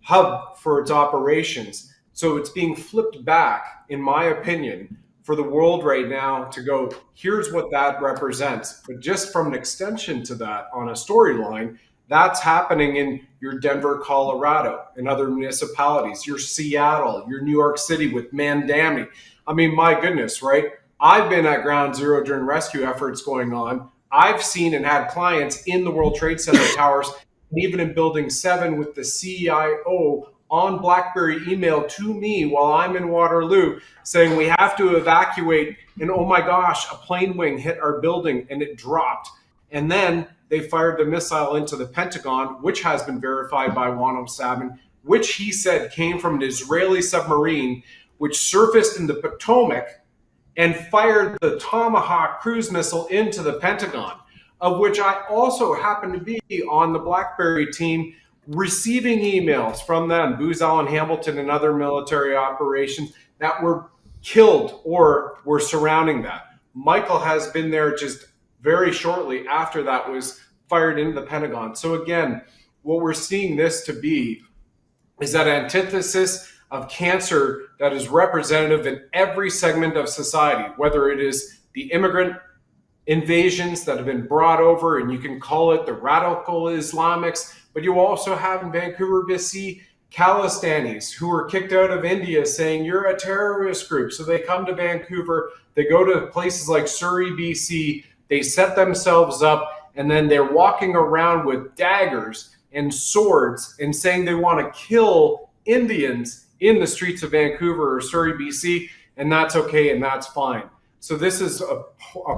hub for its operations. So it's being flipped back, in my opinion, for the world right now to go, here's what that represents. But just from an extension to that on a storyline, that's happening in your Denver, Colorado, and other municipalities, your Seattle, your New York City with Mandami. I mean, my goodness, right? I've been at Ground Zero during rescue efforts going on. I've seen and had clients in the World Trade Center towers, and even in Building 7 with the CIO on BlackBerry email to me while I'm in Waterloo saying we have to evacuate, and oh my gosh, a plane wing hit our building and it dropped. And then they fired the missile into the Pentagon, which has been verified by Juan O'Savin, which he said came from an Israeli submarine, which surfaced in the Potomac and fired the Tomahawk cruise missile into the Pentagon, of which I also happen to be on the BlackBerry team, receiving emails from them, Booz Allen Hamilton and other military operations that were killed or were surrounding that. Michael has been there just very shortly after that was fired into the Pentagon. So again, what we're seeing this to be is that antithesis of cancer that is representative in every segment of society, whether it is the immigrant invasions that have been brought over, and you can call it the radical Islamics, but you also have in Vancouver, BC, Khalistanis who were kicked out of India saying you're a terrorist group. So they come to Vancouver, they go to places like Surrey, BC, they set themselves up, and then they're walking around with daggers and swords and saying they want to kill Indians in the streets of Vancouver or Surrey, BC, and that's okay and that's fine. So this is a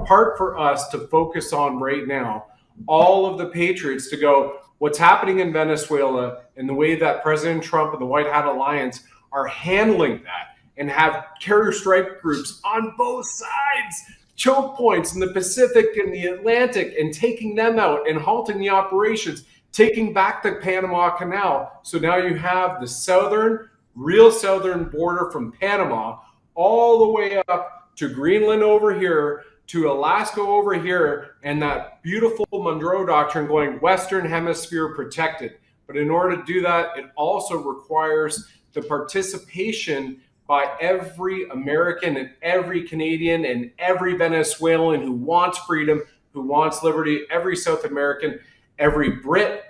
part for us to focus on right now. All of the patriots to go, what's happening in Venezuela and the way that President Trump and the White Hat Alliance are handling that and have carrier strike groups on both sides choke points in the Pacific and the Atlantic and taking them out and halting the operations, taking back the Panama Canal. So now you have the real southern border from Panama all the way up to Greenland over here, to Alaska over here, and that beautiful Monroe Doctrine going Western Hemisphere protected. But in order to do that, it also requires the participation by every American and every Canadian and every Venezuelan who wants freedom, who wants liberty, every South American, every Brit,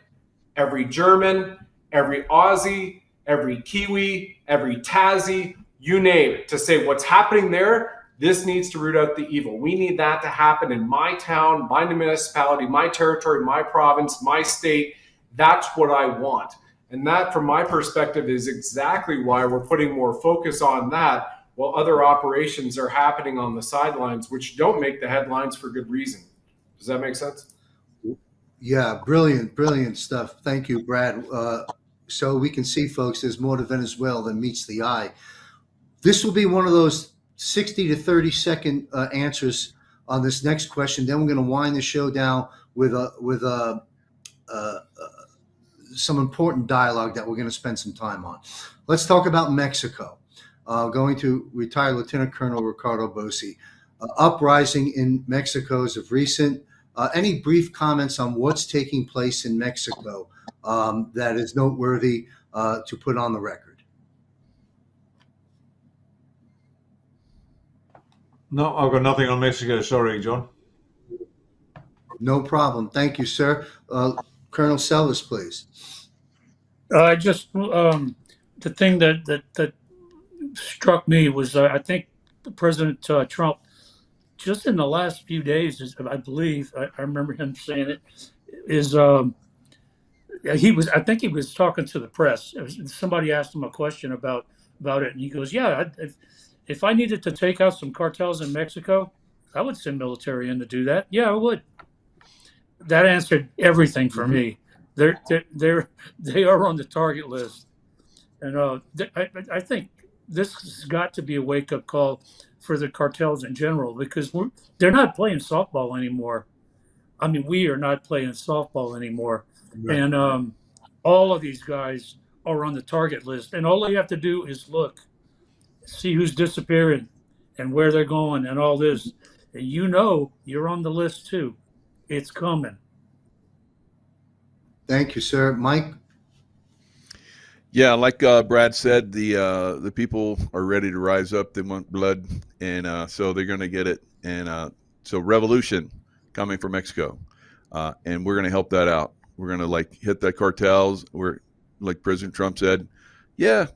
every German, every Aussie, every Kiwi, every Tassie, you name it, to say what's happening there, this needs to root out the evil. We need that to happen in my town, my municipality, my territory, my province, my state. That's what I want. And that, from my perspective, is exactly why we're putting more focus on that, while other operations are happening on the sidelines, which don't make the headlines for good reason. Does that make sense? Yeah, brilliant stuff. Thank you, Brad. So we can see, folks, there's more to Venezuela than meets the eye. This will be one of those 60 to 30 second answers on this next question. Then we're going to wind the show down with some important dialogue that we're going to spend some time on. Let's talk about Mexico. Going to retired Lieutenant Colonel Ricardo Bossi. Uprising in Mexico is of recent. Any brief comments on what's taking place in Mexico that is noteworthy to put on the record? No, I've got nothing on Mexico. Sorry, John. No problem. Thank you, sir. Colonel Sellers, please. I just the thing that struck me was I think President Trump, just in the last few days, I believe I remember him saying it, is I think he was talking to the press. Somebody asked him a question about it, and he goes, "Yeah, if I needed to take out some cartels in Mexico, I would send military in to do that. Yeah, I would." That answered everything for me. They are on the target list, and I think this has got to be a wake up call for the cartels in general, because they're not playing softball anymore. I mean, we are not playing softball anymore, right. And all of these guys are on the target list, and all you have to do is look, see who's disappearing and where they're going and all this. And you're on the list too. It's coming. Thank you, sir. Mike? Yeah, like Brad said, the people are ready to rise up. They want blood, and so they're going to get it. And so revolution coming from Mexico, and we're going to help that out. We're going to hit the cartels. We're, like President Trump said, yeah,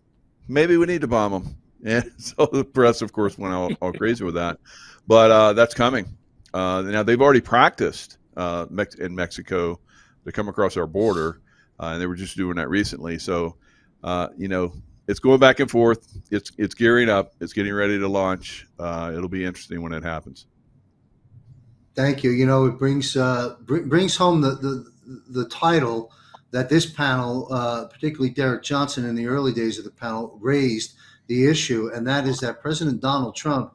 maybe we need to bomb them. And so the press, of course, went all crazy with that. But that's coming. Now, they've already practiced in Mexico to come across our border, and they were just doing that recently. So, it's going back and forth. It's gearing up. It's getting ready to launch. It'll be interesting when it happens. Thank you. It brings home the title that this panel, particularly Derek Johnson in the early days of the panel, raised the issue, and that is that President Donald Trump